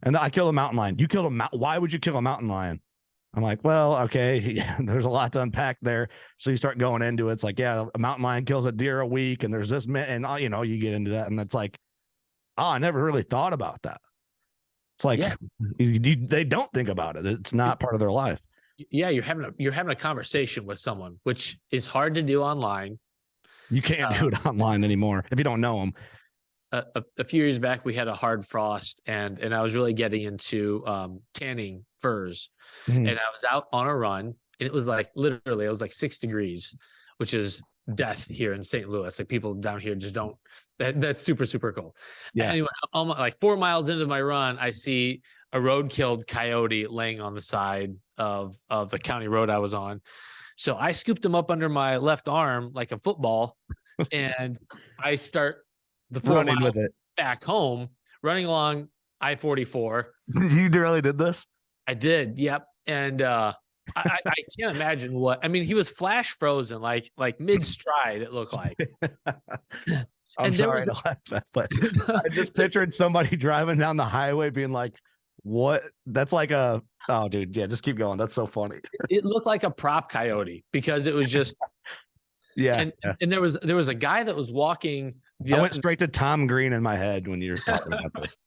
And I killed a mountain lion. You killed why would you kill a mountain lion? I'm like, well, okay, yeah, there's a lot to unpack there. So you start going into it. It's like, yeah, a mountain lion kills a deer a week, and there's this, and you get into that, and it's like, oh, I never really thought about that. It's like they don't think about it. It's not part of their life. Yeah, you're having a conversation with someone, which is hard to do online. You can't do it online anymore if you don't know them. A few years back, we had a hard frost, and I was really getting into tanning furs, and I was out on a run, and it was like literally, it was like 6 degrees, which is death here in St. Louis. Like people down here just don't. That's super, super cool. Yeah. Anyway, almost like 4 miles into my run, I see a road-killed coyote laying on the side of the county road I was on. So I scooped him up under my left arm like a football, and I start the 4 miles with it back home, running along I-44. You really did this? I did. Yep. And I can't imagine he was flash frozen, like mid stride. It looked like. I'm sorry to laugh at, but I just pictured somebody driving down the highway being like, what? That's like oh, dude. Yeah. Just keep going. That's so funny. It looked like a prop coyote because it was just. And there was a guy that was walking. I went straight to Tom Green in my head when you were talking about this.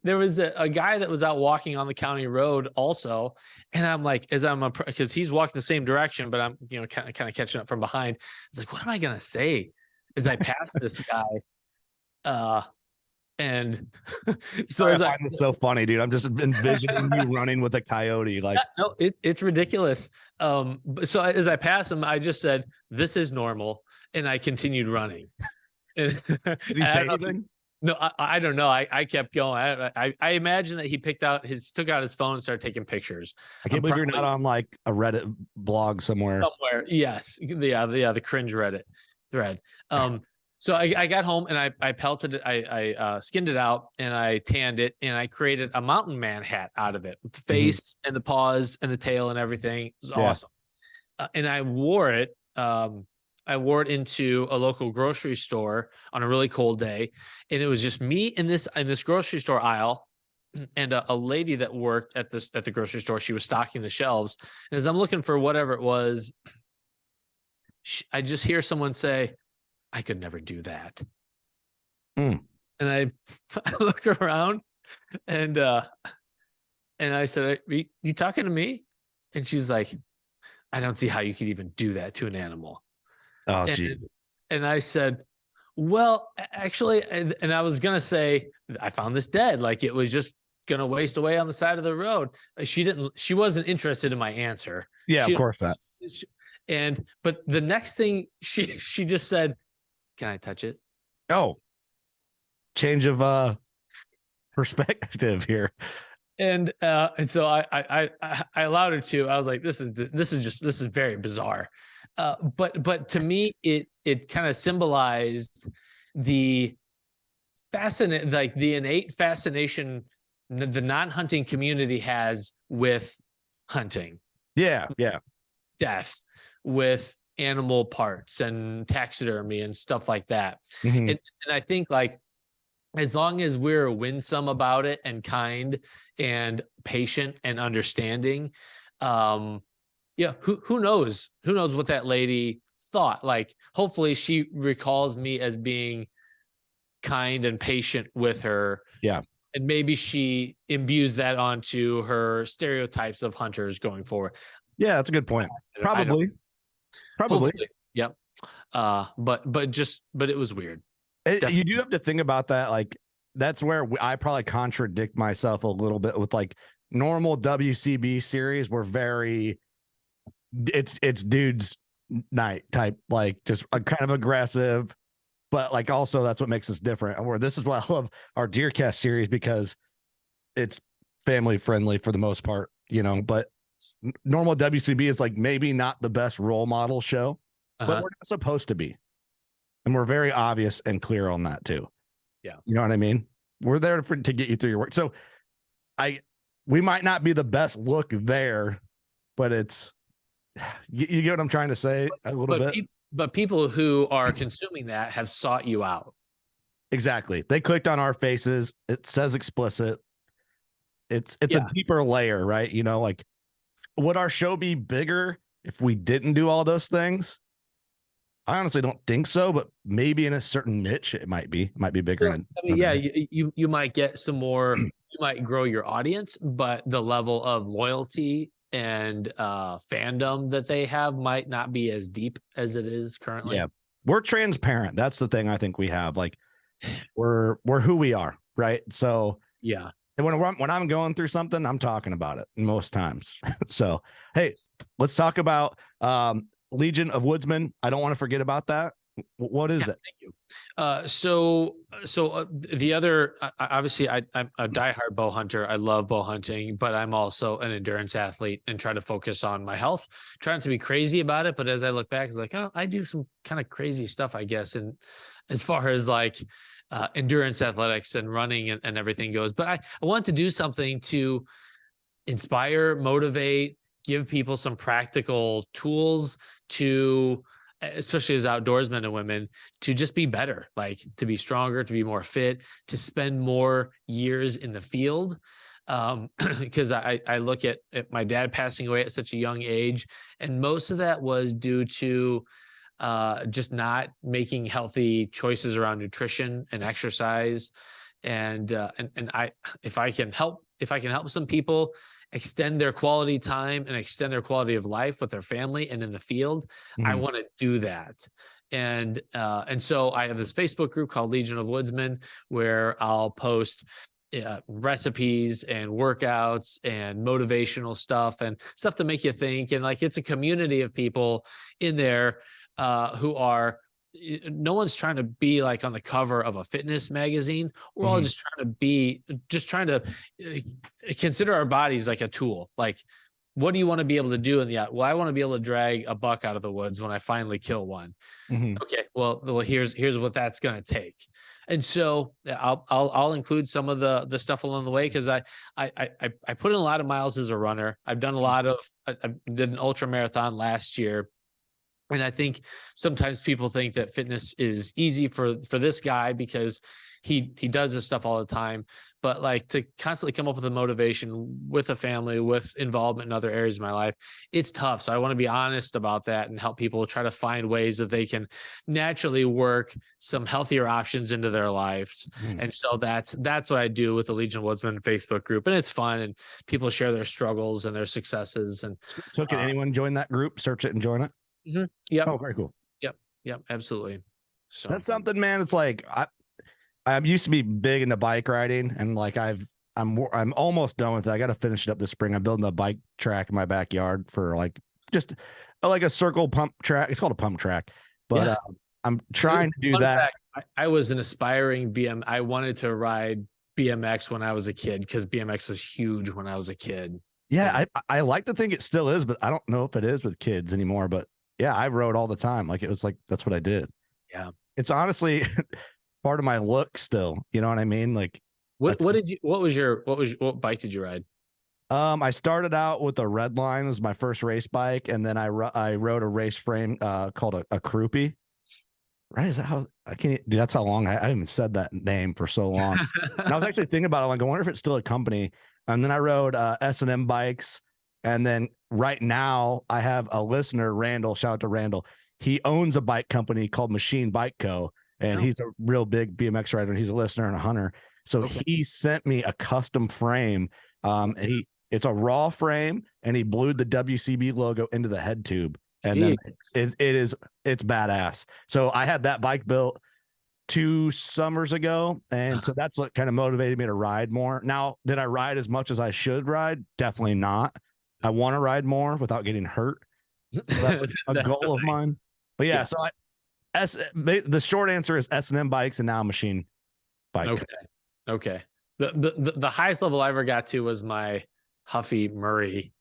There was a guy that was out walking on the county road also, and I'm like, because he's walking the same direction, but I'm kind of catching up from behind. It's like, what am I gonna say as I pass this guy? And so I find this so funny, dude. I'm just envisioning you running with a coyote. Like, no, it's ridiculous. So as I passed him, I just said, "This is normal," and I continued running. Did he say anything? No, I don't know. I kept going. I imagine that he took out his phone and started taking pictures. I can't believe you're not on like a Reddit blog somewhere. Yes. The cringe Reddit thread. So I got home and I pelted it. I skinned it out and I tanned it and I created a mountain man hat out of it, with the face and the paws and the tail and everything. It was awesome. And I wore it. I wore it into a local grocery store on a really cold day, and it was just me in this grocery store aisle, and a lady that worked at the grocery store. She was stocking the shelves, and as I'm looking for whatever it was, I just hear someone say, "I could never do that." And I look around, and I said, "Are you talking to me?" And she's like, "I don't see how you could even do that to an animal." Oh, geez. And I said, well, actually, and I was going to say, I found this dead. Like it was just going to waste away on the side of the road. She wasn't interested in my answer. Yeah, of course not. But the next thing she just said, "Can I touch it?" Oh, change of perspective here. And so I allowed her to. I was like, this is very bizarre. But to me, it kind of symbolized the innate fascination the non-hunting community has with hunting. Yeah. Death, with animal parts and taxidermy and stuff like that. And I think like as long as we're winsome about it and kind and patient and understanding, who knows what that lady thought. Like hopefully she recalls me as being kind and patient with her. Yeah. And maybe she imbues that onto her stereotypes of hunters going forward. Yeah, that's a good point. Probably. Hopefully. Yep. But it was weird. You do have to think about that. Like, that's where I probably contradict myself a little bit with like normal WCB series. We're very, it's dudes night type, like just kind of aggressive, but like also that's what makes us different. And where this is why I love our DeerCast series, because it's family friendly for the most part, but normal WCB is like maybe not the best role model show, but we're not supposed to be. And we're very obvious and clear on that too. Yeah. You know what I mean? We're there to get you through your work. So we might not be the best look there, but it's, you get what I'm trying to say a little bit. But people who are consuming that have sought you out. Exactly. They clicked on our faces. It says explicit. It's a deeper layer, right? Like, would our show be bigger if we didn't do all those things? I honestly don't think so, but maybe in a certain niche, it might be bigger. You might get some more, you might grow your audience, but the level of loyalty and fandom that they have might not be as deep as it is currently. Yeah. We're transparent. That's the thing I think we have. Like, we're who we are, right? So yeah. And when I'm going through something, I'm talking about it most times. So, hey, let's talk about Legion of Woodsmen. I don't want to forget about that. What is it? Thank you. So the other, obviously, I'm a diehard bow hunter. I love bow hunting, but I'm also an endurance athlete and try to focus on my health, trying to be crazy about it. But as I look back, it's like, oh, I do some kind of crazy stuff, I guess. And as far as like endurance athletics and running and everything goes, but I want to do something to inspire, motivate, give people some practical tools to, especially as outdoorsmen and women, to just be better, like to be stronger, to be more fit, to spend more years in the field. Because I look at my dad passing away at such a young age, and most of that was due to just not making healthy choices around nutrition and exercise. And if I can help some people extend their quality time and extend their quality of life with their family and in the field, I want to do that. And so I have this Facebook group called Legion of Woodsmen, where I'll post recipes and workouts and motivational stuff and stuff to make you think. And like, it's a community of people in there who are, no one's trying to be like on the cover of a fitness magazine. We're all just trying to consider our bodies like a tool. Like, what do you want to be able to do in the well, I want to be able to drag a buck out of the woods when I finally kill one. Okay, well, here's what that's going to take. And so I'll include some of the stuff along the way, because I put in a lot of miles as a runner. I've done a lot of, I did an ultra marathon last year. And I think sometimes people think that fitness is easy for this guy because he does this stuff all the time. But like, to constantly come up with a motivation with a family, with involvement in other areas of my life, it's tough. So I want to be honest about that and help people try to find ways that they can naturally work some healthier options into their lives. And so that's what I do with the Legion of Woodsmen Facebook group. And it's fun, and people share their struggles and their successes. And so can anyone join that group? Search it and join it? Yep. Oh, very cool. Yep. Absolutely. So that's something, man. It's like, I used to be big into bike riding, and like I'm almost done with it. I got to finish it up this spring. I'm building a bike track in my backyard for like just like a circle pump track. It's called a pump track, but I'm trying to do that. Fact, I was an aspiring I wanted to ride BMX when I was a kid, because BMX was huge when I was a kid. Yeah, I like to think it still is, but I don't know if it is with kids anymore. But yeah, I rode all the time. Like, it was like, that's what I did. Yeah. It's honestly part of my look still. You know what I mean? Like, what bike did you ride? I started out with a Red Line. It was my first race bike. And then I rode a race frame called a Croupi. Right? Is that how I can't dude, that's how long I haven't said that name for so long. And I was actually thinking about it. Like, I wonder if it's still a company. And then I rode S&M bikes. And then right now I have a listener, Randall, shout out to Randall. He owns a bike company called Machine Bike Co. and he's a real big BMX rider, and he's a listener and a hunter. So he sent me a custom frame. And it's a raw frame, and he blued the WCB logo into the head tube. And then it's badass. So I had that bike built 2 summers ago. And so that's what kind of motivated me to ride more. Now, did I ride as much as I should ride? Definitely not. I want to ride more without getting hurt. So that's a goal of mine. But so the short answer is S&M bikes and now machine bike. Okay. The highest level I ever got to was my Huffy Murray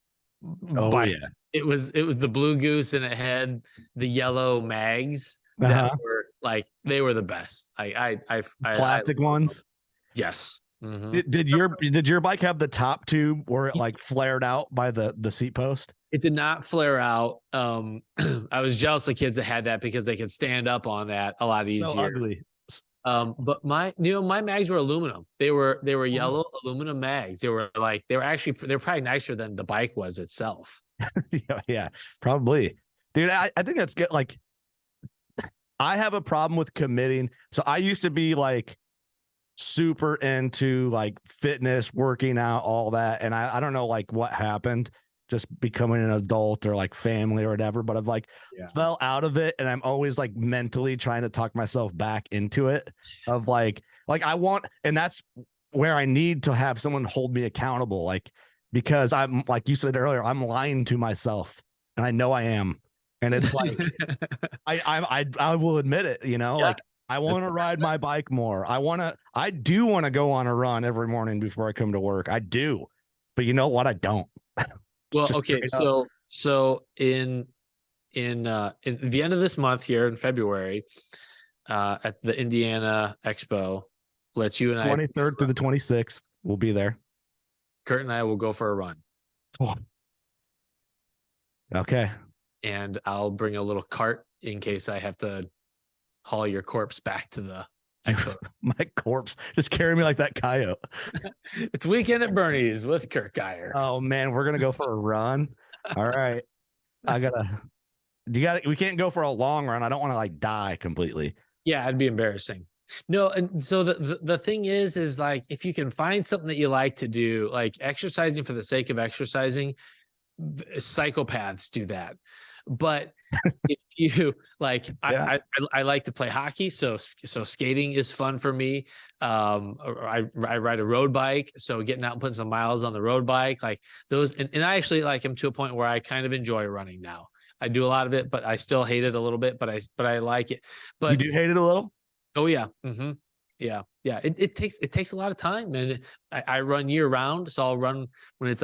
bike. It was the Blue Goose, and it had the yellow mags that were like, they were the best. Plastic ones. Yes. Did your bike have the top tube where it like flared out by the seat post? It did not flare out. I was jealous of kids that had that because they could stand up on that a lot easier. So ugly. But my mags were aluminum. They were yellow aluminum mags. They were probably nicer than the bike was itself. Yeah, probably, dude. I think that's good. Like, I have a problem with committing. So I used to be like super into like fitness, working out, all that, and I don't know like what happened, just becoming an adult or like family or whatever, but I've like fell out of it, and I'm always like mentally trying to talk myself back into it of like I want, and that's where I need to have someone hold me accountable, like, because I'm, like you said earlier, I'm lying to myself, and I know I am, and it's like I will admit it, like I want to ride my bike more. I do want to go on a run every morning before I come to work. I do, but you know what? I don't. Well, okay. So in the end of this month here in February, at the Indiana Expo, you and I, 23rd through the 26th, we'll be there. Curt and I will go for a run. Okay. And I'll bring a little cart in case I have to haul your corpse back to the expo. My corpse, just carry me like that coyote. It's Weekend at Bernie's with Curt Geyer. Oh man, we're gonna go for a run. All right. We can't go for a long run. I don't want to like die completely. Yeah, it'd be embarrassing. No, and so the thing is like, if you can find something that you like to do, like exercising for the sake of exercising, psychopaths do that. But if you like, I like to play hockey, so skating is fun for me. I ride a road bike, so getting out and putting some miles on the road bike, like those, and I actually like am to a point where I kind of enjoy running now. I do a lot of it, but I still hate it a little bit. But I like it. But you do hate it a little? Oh yeah, yeah. It takes a lot of time, and I run year round, so I'll run when it's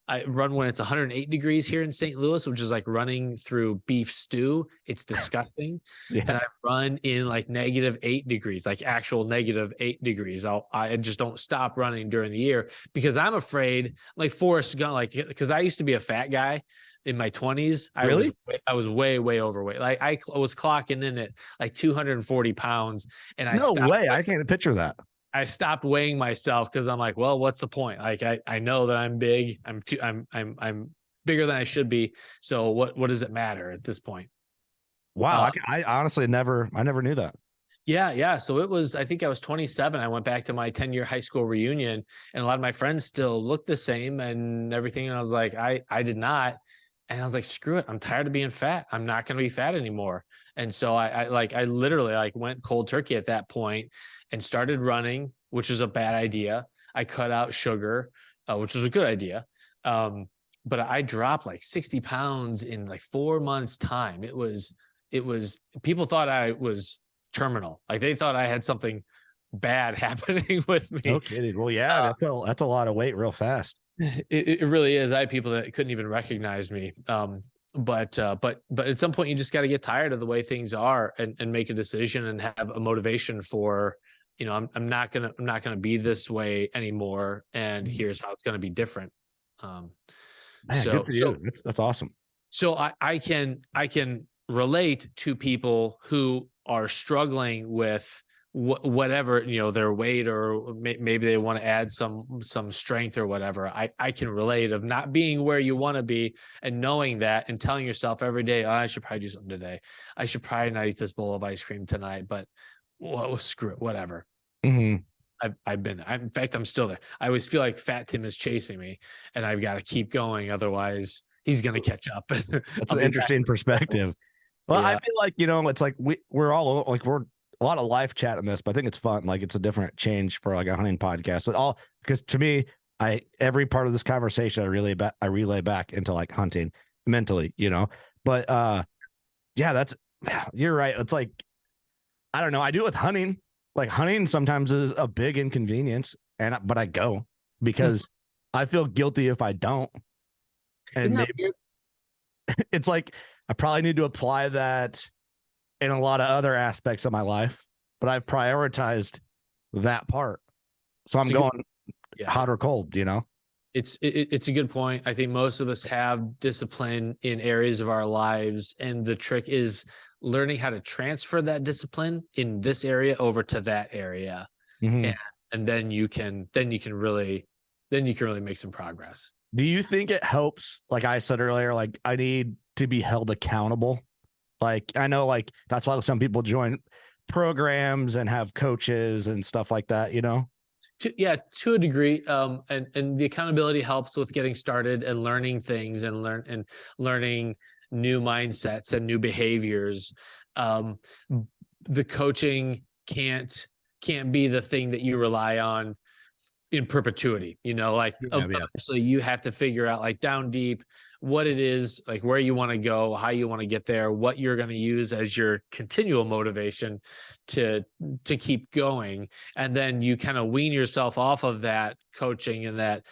I run when it's 108 degrees here in St. Louis, which is like running through beef stew. It's disgusting. And I run in like -8 degrees, like actual -8 degrees. I just don't stop running during the year because I'm afraid, like Forrest Gump, like, because I used to be a fat guy in my 20s. Really? I was way overweight. Like I was clocking in at like 240 pounds, and no way. I can't picture that. I stopped weighing myself because I'm like, well, what's the point? Like I know that I'm big. I'm bigger than I should be. So what does it matter at this point? Wow. I honestly never knew that. Yeah. So I think I was 27. I went back to my 10-year high school reunion, and a lot of my friends still looked the same and everything. And I was like, I did not. And I was like, screw it. I'm tired of being fat. I'm not going to be fat anymore. And so I literally like went cold turkey at that point and started running, which is a bad idea. I cut out sugar, which was a good idea. But I dropped like 60 pounds in like 4 months time. It was, people thought I was terminal. Like they thought I had something bad happening with me. No kidding. Well, yeah, that's a lot of weight real fast. It really is. I had people that couldn't even recognize me. But at some point you just got to get tired of the way things are and make a decision and have a motivation for, I'm not gonna be this way anymore. And here's how it's going to be different. Man, good for you. That's awesome. So I can relate to people who are struggling with whatever, their weight, or maybe they want to add some strength or whatever. I can relate of not being where you want to be, and knowing that, and telling yourself every day, oh, I should probably do something today. I should probably not eat this bowl of ice cream tonight, but well, screw it, whatever. Mm-hmm. I've been there. In fact, I'm still there. I always feel like Fat Tim is chasing me, and I've got to keep going. Otherwise, he's going to catch up. That's an interesting perspective. Well, Yeah. I feel like, it's like we're all like, we're a lot of live chat in this, but I think it's fun. Like, it's a different change for like a hunting podcast. Because to me, every part of this conversation, I relay back into like hunting mentally, but yeah, you're right. It's like, I don't know. I do it with hunting. Like, hunting sometimes is a big inconvenience, but I go because I feel guilty if I don't. And maybe it's like, I probably need to apply that in a lot of other aspects of my life, but I've prioritized that part. So I'm going hot or cold, It's a good point. I think most of us have discipline in areas of our lives, and the trick is learning how to transfer that discipline in this area over to that area. Mm-hmm. And then you can really make some progress. Do you think it helps? Like I said earlier, like, I need to be held accountable. Like, I know, like, that's why some people join programs and have coaches and stuff like that, To a degree. And the accountability helps with getting started and learning things, and learning new mindsets and new behaviors. The coaching can't be the thing that you rely on in perpetuity, so you have to figure out, like, down deep, what it is, like, where you want to go, how you want to get there, what you're going to use as your continual motivation to keep going. And then you kind of wean yourself off of that coaching and that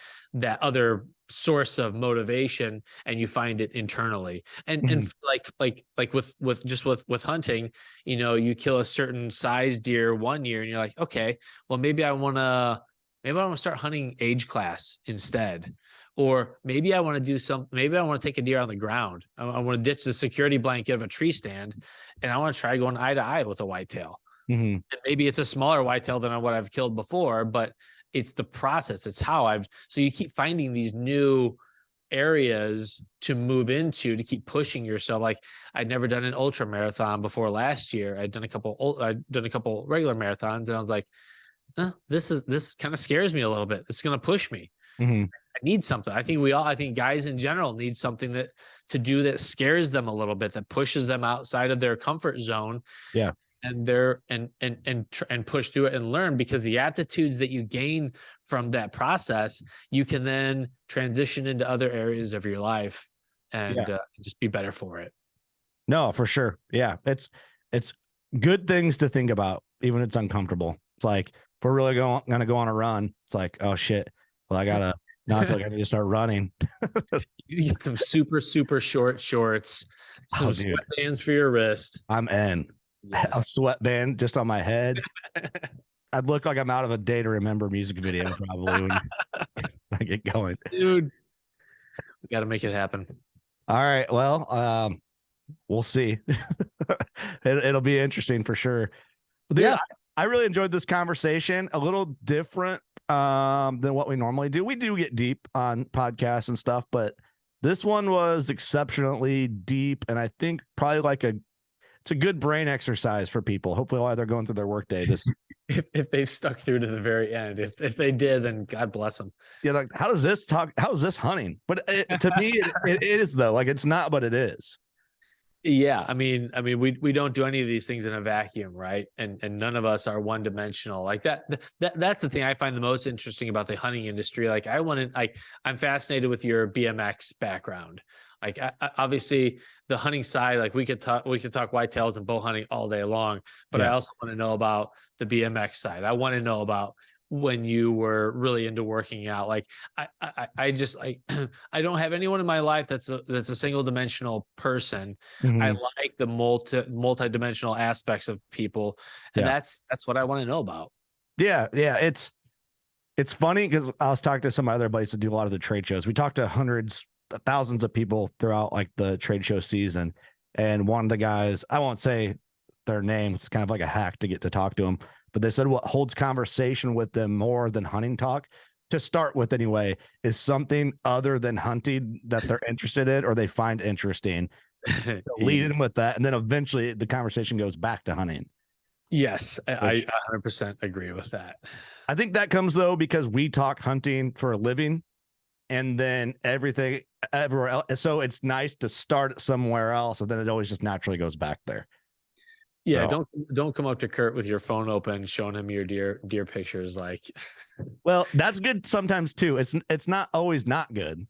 other source of motivation, and you find it internally. And like with hunting, you kill a certain size deer one year, and you're like, okay, well, maybe I want to start hunting age class instead. Or maybe I want to take a deer on the ground. I want to ditch the security blanket of a tree stand, and I want to try going eye to eye with a whitetail. Mm-hmm. And maybe it's a smaller whitetail than what I've killed before, but it's the process. It's how so you keep finding these new areas to move into, to keep pushing yourself. Like, I'd never done an ultra marathon before last year. I'd done a couple regular marathons, and I was like, this kind of scares me a little bit. It's going to push me. Mm-hmm. I need something. I think guys in general need something to do that scares them a little bit, that pushes them outside of their comfort zone. Yeah. And and push through it and learn, because the aptitudes that you gain from that process, you can then transition into other areas of your life and just be better for it. No, for sure. Yeah. It's good things to think about, even if it's uncomfortable. It's like, if we're really going to go on a run, it's like, oh shit. Well, now I feel like I need to start running. You get some super, super short shorts, some sweatbands for your wrist. I'm in. Yes. A sweatband just on my head. I'd look like I'm out of a Day to Remember music video probably when I get going. Dude, we got to make it happen. All right. Well, we'll see. It'll be interesting for sure. Dude, yeah. I really enjoyed this conversation. A little different than what we normally do. We do get deep on podcasts and stuff, but this one was exceptionally deep, and I think probably it's a good brain exercise for people. Hopefully while they're going through their workday, if they've stuck through to the very end. If they did, then God bless them. Yeah, like, how is this hunting? But to me, it is, though. Like, it's not, but it is. Yeah, I mean, we don't do any of these things in a vacuum, right? And none of us are one dimensional like that. That's the thing I find the most interesting about the hunting industry. Like, I'm fascinated with your BMX background. Like, obviously the hunting side, like, we could talk whitetails and bow hunting all day long, but I also want to know about the BMX side. I want to know about when you were really into working out. Like, I just, like, I don't have anyone in my life that's a single dimensional person. Mm-hmm. I like the multi-dimensional aspects of people, and that's what I want to know about. Yeah. It's funny because I was talking to some other buddies that do a lot of the trade shows. We talked to hundreds, thousands of people throughout, like, the trade show season, and one of the guys, I won't say their name, it's kind of like a hack to get to talk to them, but they said what holds conversation with them more than hunting talk, to start with anyway, is something other than hunting that they're interested in or they find interesting. Lead in with that, and then eventually the conversation goes back to hunting. Yes, I 100% agree with that. I think that comes though because we talk hunting for a living, and then everything everywhere else. So it's nice to start somewhere else, and then it always just naturally goes back there. Yeah, So, don't come up to Curt with your phone open, showing him your deer pictures. Like, well, that's good sometimes too. It's not always not good.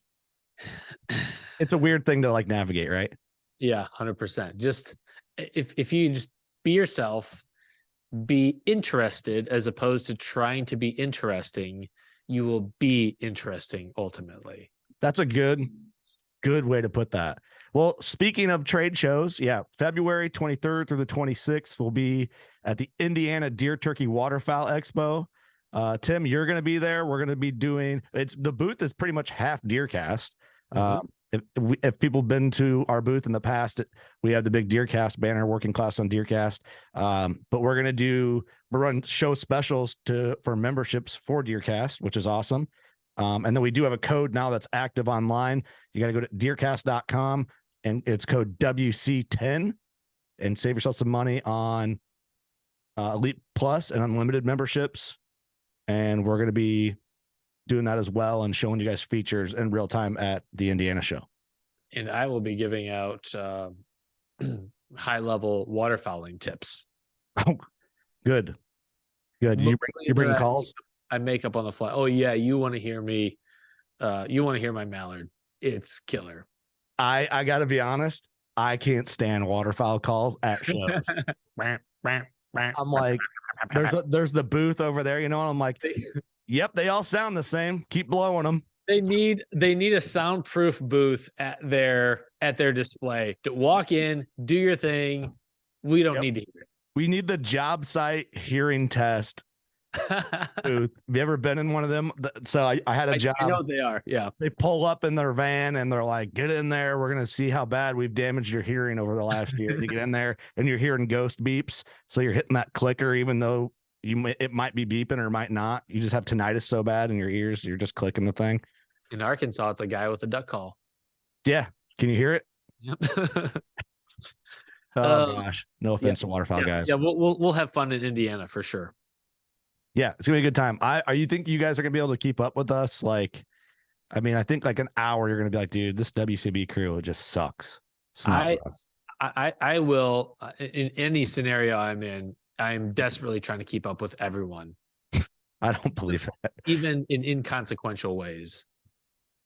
It's a weird thing to like navigate, right? Yeah, 100%. Just if you just be yourself, be interested as opposed to trying to be interesting, you will be interesting ultimately. That's a good way to put that. Well, speaking of trade shows, yeah, February 23rd through the 26th will be at the Indiana Deer Turkey Waterfowl Expo. Tim, you're going to be there. We're going to be doing, the booth is pretty much half DeerCast. If people have been to our booth in the past, we have the big DeerCast banner, working class on DeerCast. But we're going to run show specials for memberships for DeerCast, which is awesome. And then we do have a code now that's active online. You got to go to deercast.com and it's code WC10 and save yourself some money on Elite Plus and unlimited memberships. And we're going to be doing that as well and showing you guys features in real time at the Indiana show. And I will be giving out high level waterfowling tips. Oh, good. You bring calls? I make up on the fly. Oh yeah, you want to hear me? You want to hear my mallard? It's killer. I got to be honest. I can't stand waterfowl calls at shows. I'm like, there's the booth over there, you know. And I'm like, yep, they all sound the same. Keep blowing them. They need a soundproof booth at their display to walk in, do your thing. We don't need to hear it. We need the job site hearing test booth. Have you ever been in one of them? So I had a job. I know what they are. Yeah. They pull up in their van and they're like, get in there. We're going to see how bad we've damaged your hearing over the last year. You get in there and you're hearing ghost beeps. So you're hitting that clicker, even though it might be beeping or might not. You just have tinnitus so bad in your ears. You're just clicking the thing. In Arkansas, it's a guy with a duck call. Yeah. Can you hear it? Yep. Oh gosh. No offense to waterfowl guys. Yeah. We'll have fun in Indiana for sure. Yeah, it's gonna be a good time. You think you guys are gonna be able to keep up with us? Like, I mean, I think like an hour, you're gonna be like, dude, this WCB crew just sucks. It's not for us. I will in any scenario I'm in. I'm desperately trying to keep up with everyone. I don't believe that, even in inconsequential ways.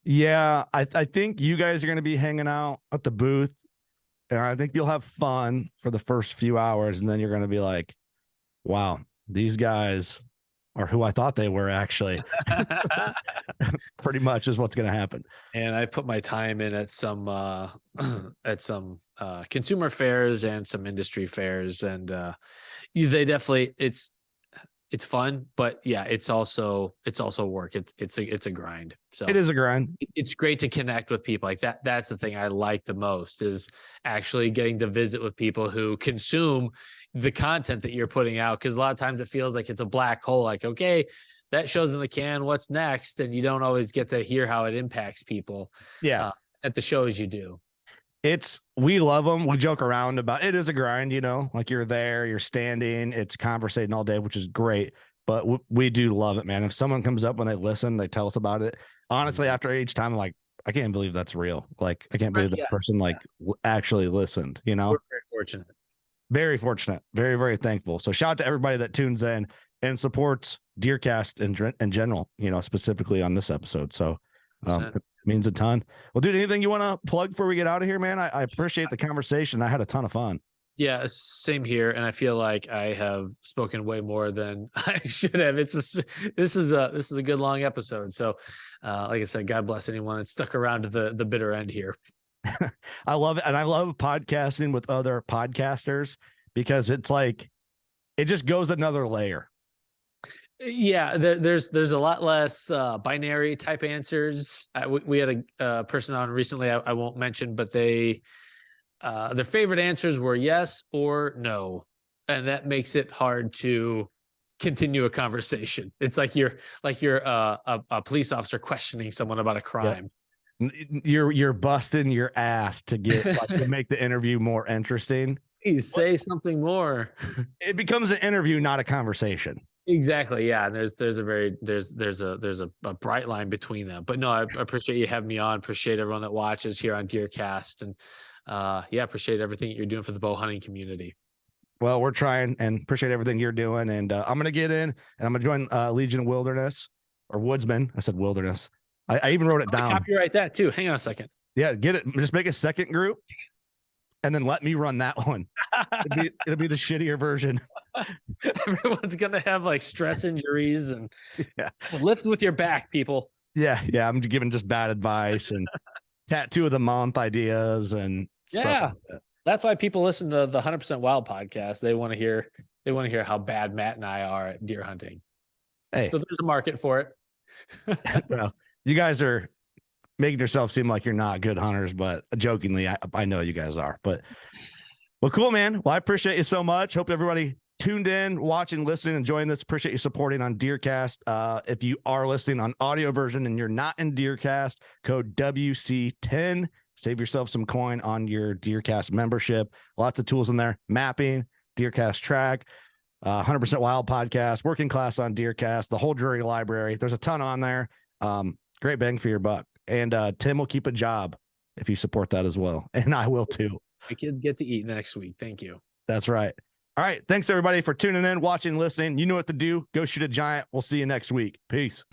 Yeah, I think you guys are gonna be hanging out at the booth, and I think you'll have fun for the first few hours, and then you're gonna be like, wow, these guys are who I thought they were, actually. Pretty much is what's going to happen. And I put my time in at some consumer fairs and some industry fairs, and they definitely it's fun, but yeah, it's also work. It's a grind. So it is a grind. It's great to connect with people like that. That's the thing I like the most, is actually getting to visit with people who consume the content that you're putting out. Because a lot of times it feels like it's a black hole. Like, okay, that show's in the can. What's next? And you don't always get to hear how it impacts people. Yeah, at the shows you do. We love them. We joke around about it is a grind, you know, like you're there, you're standing, it's conversating all day, which is great. But we do love it, man. If someone comes up when they listen, they tell us about it. Honestly, after each time, I'm like, I can't believe that's real. Like, I can't believe that person actually listened, you know? We're very fortunate. Very fortunate. Very, very thankful. So shout out to everybody that tunes in and supports DeerCast in general, you know, specifically on this episode. So it means a ton. Well, dude, anything you want to plug before we get out of here, man? I appreciate the conversation. I had a ton of fun. Yeah, same here. And I feel like I have spoken way more than I should have. This is a good long episode. So like I said, God bless anyone that stuck around to the bitter end here. I love it. And I love podcasting with other podcasters because it's like, it just goes another layer. Yeah, there's a lot less binary type answers. We had a person on recently, I won't mention, but their favorite answers were yes or no. And that makes it hard to continue a conversation. It's like you're a police officer questioning someone about a crime. You're busting your ass to get to make the interview more interesting. Please say something more. It becomes an interview, not a conversation. Exactly. Yeah. And there's a bright line between them. But no, I appreciate you having me on. Appreciate everyone that watches here on DeerCast, and appreciate everything you're doing for the bow hunting community. Well, we're trying, and appreciate everything you're doing. And I'm going to get in, and I'm going to join Legion of Wilderness or Woodsman. I said Wilderness. I even wrote it down. Copyright that too. Hang on a second. Yeah, get it. Just make a second group, and then let me run that one. It'll be the shittier version. Everyone's gonna have like stress injuries and lift with your back, people. Yeah. I'm giving just bad advice and tattoo of the month ideas and stuff like that. That's why people listen to the 100% Wild podcast. They want to hear how bad Matt and I are at deer hunting. Hey, so there's a market for it. Well, you guys are making yourself seem like you're not good hunters, but jokingly, I know you guys are. But well, cool, man. Well, I appreciate you so much. Hope everybody tuned in, watching, listening, enjoying this. Appreciate you supporting on DeerCast. If you are listening on audio version and you're not in DeerCast, code WC10. Save yourself some coin on your DeerCast membership. Lots of tools in there. Mapping, DeerCast track, 100% Wild podcast, working class on DeerCast, the whole Drury library. There's a ton on there. Great bang for your buck. And Tim will keep a job if you support that as well. And I will too. I can get to eat next week. Thank you. That's right. All right. Thanks everybody for tuning in, watching, listening. You know what to do. Go shoot a giant. We'll see you next week. Peace.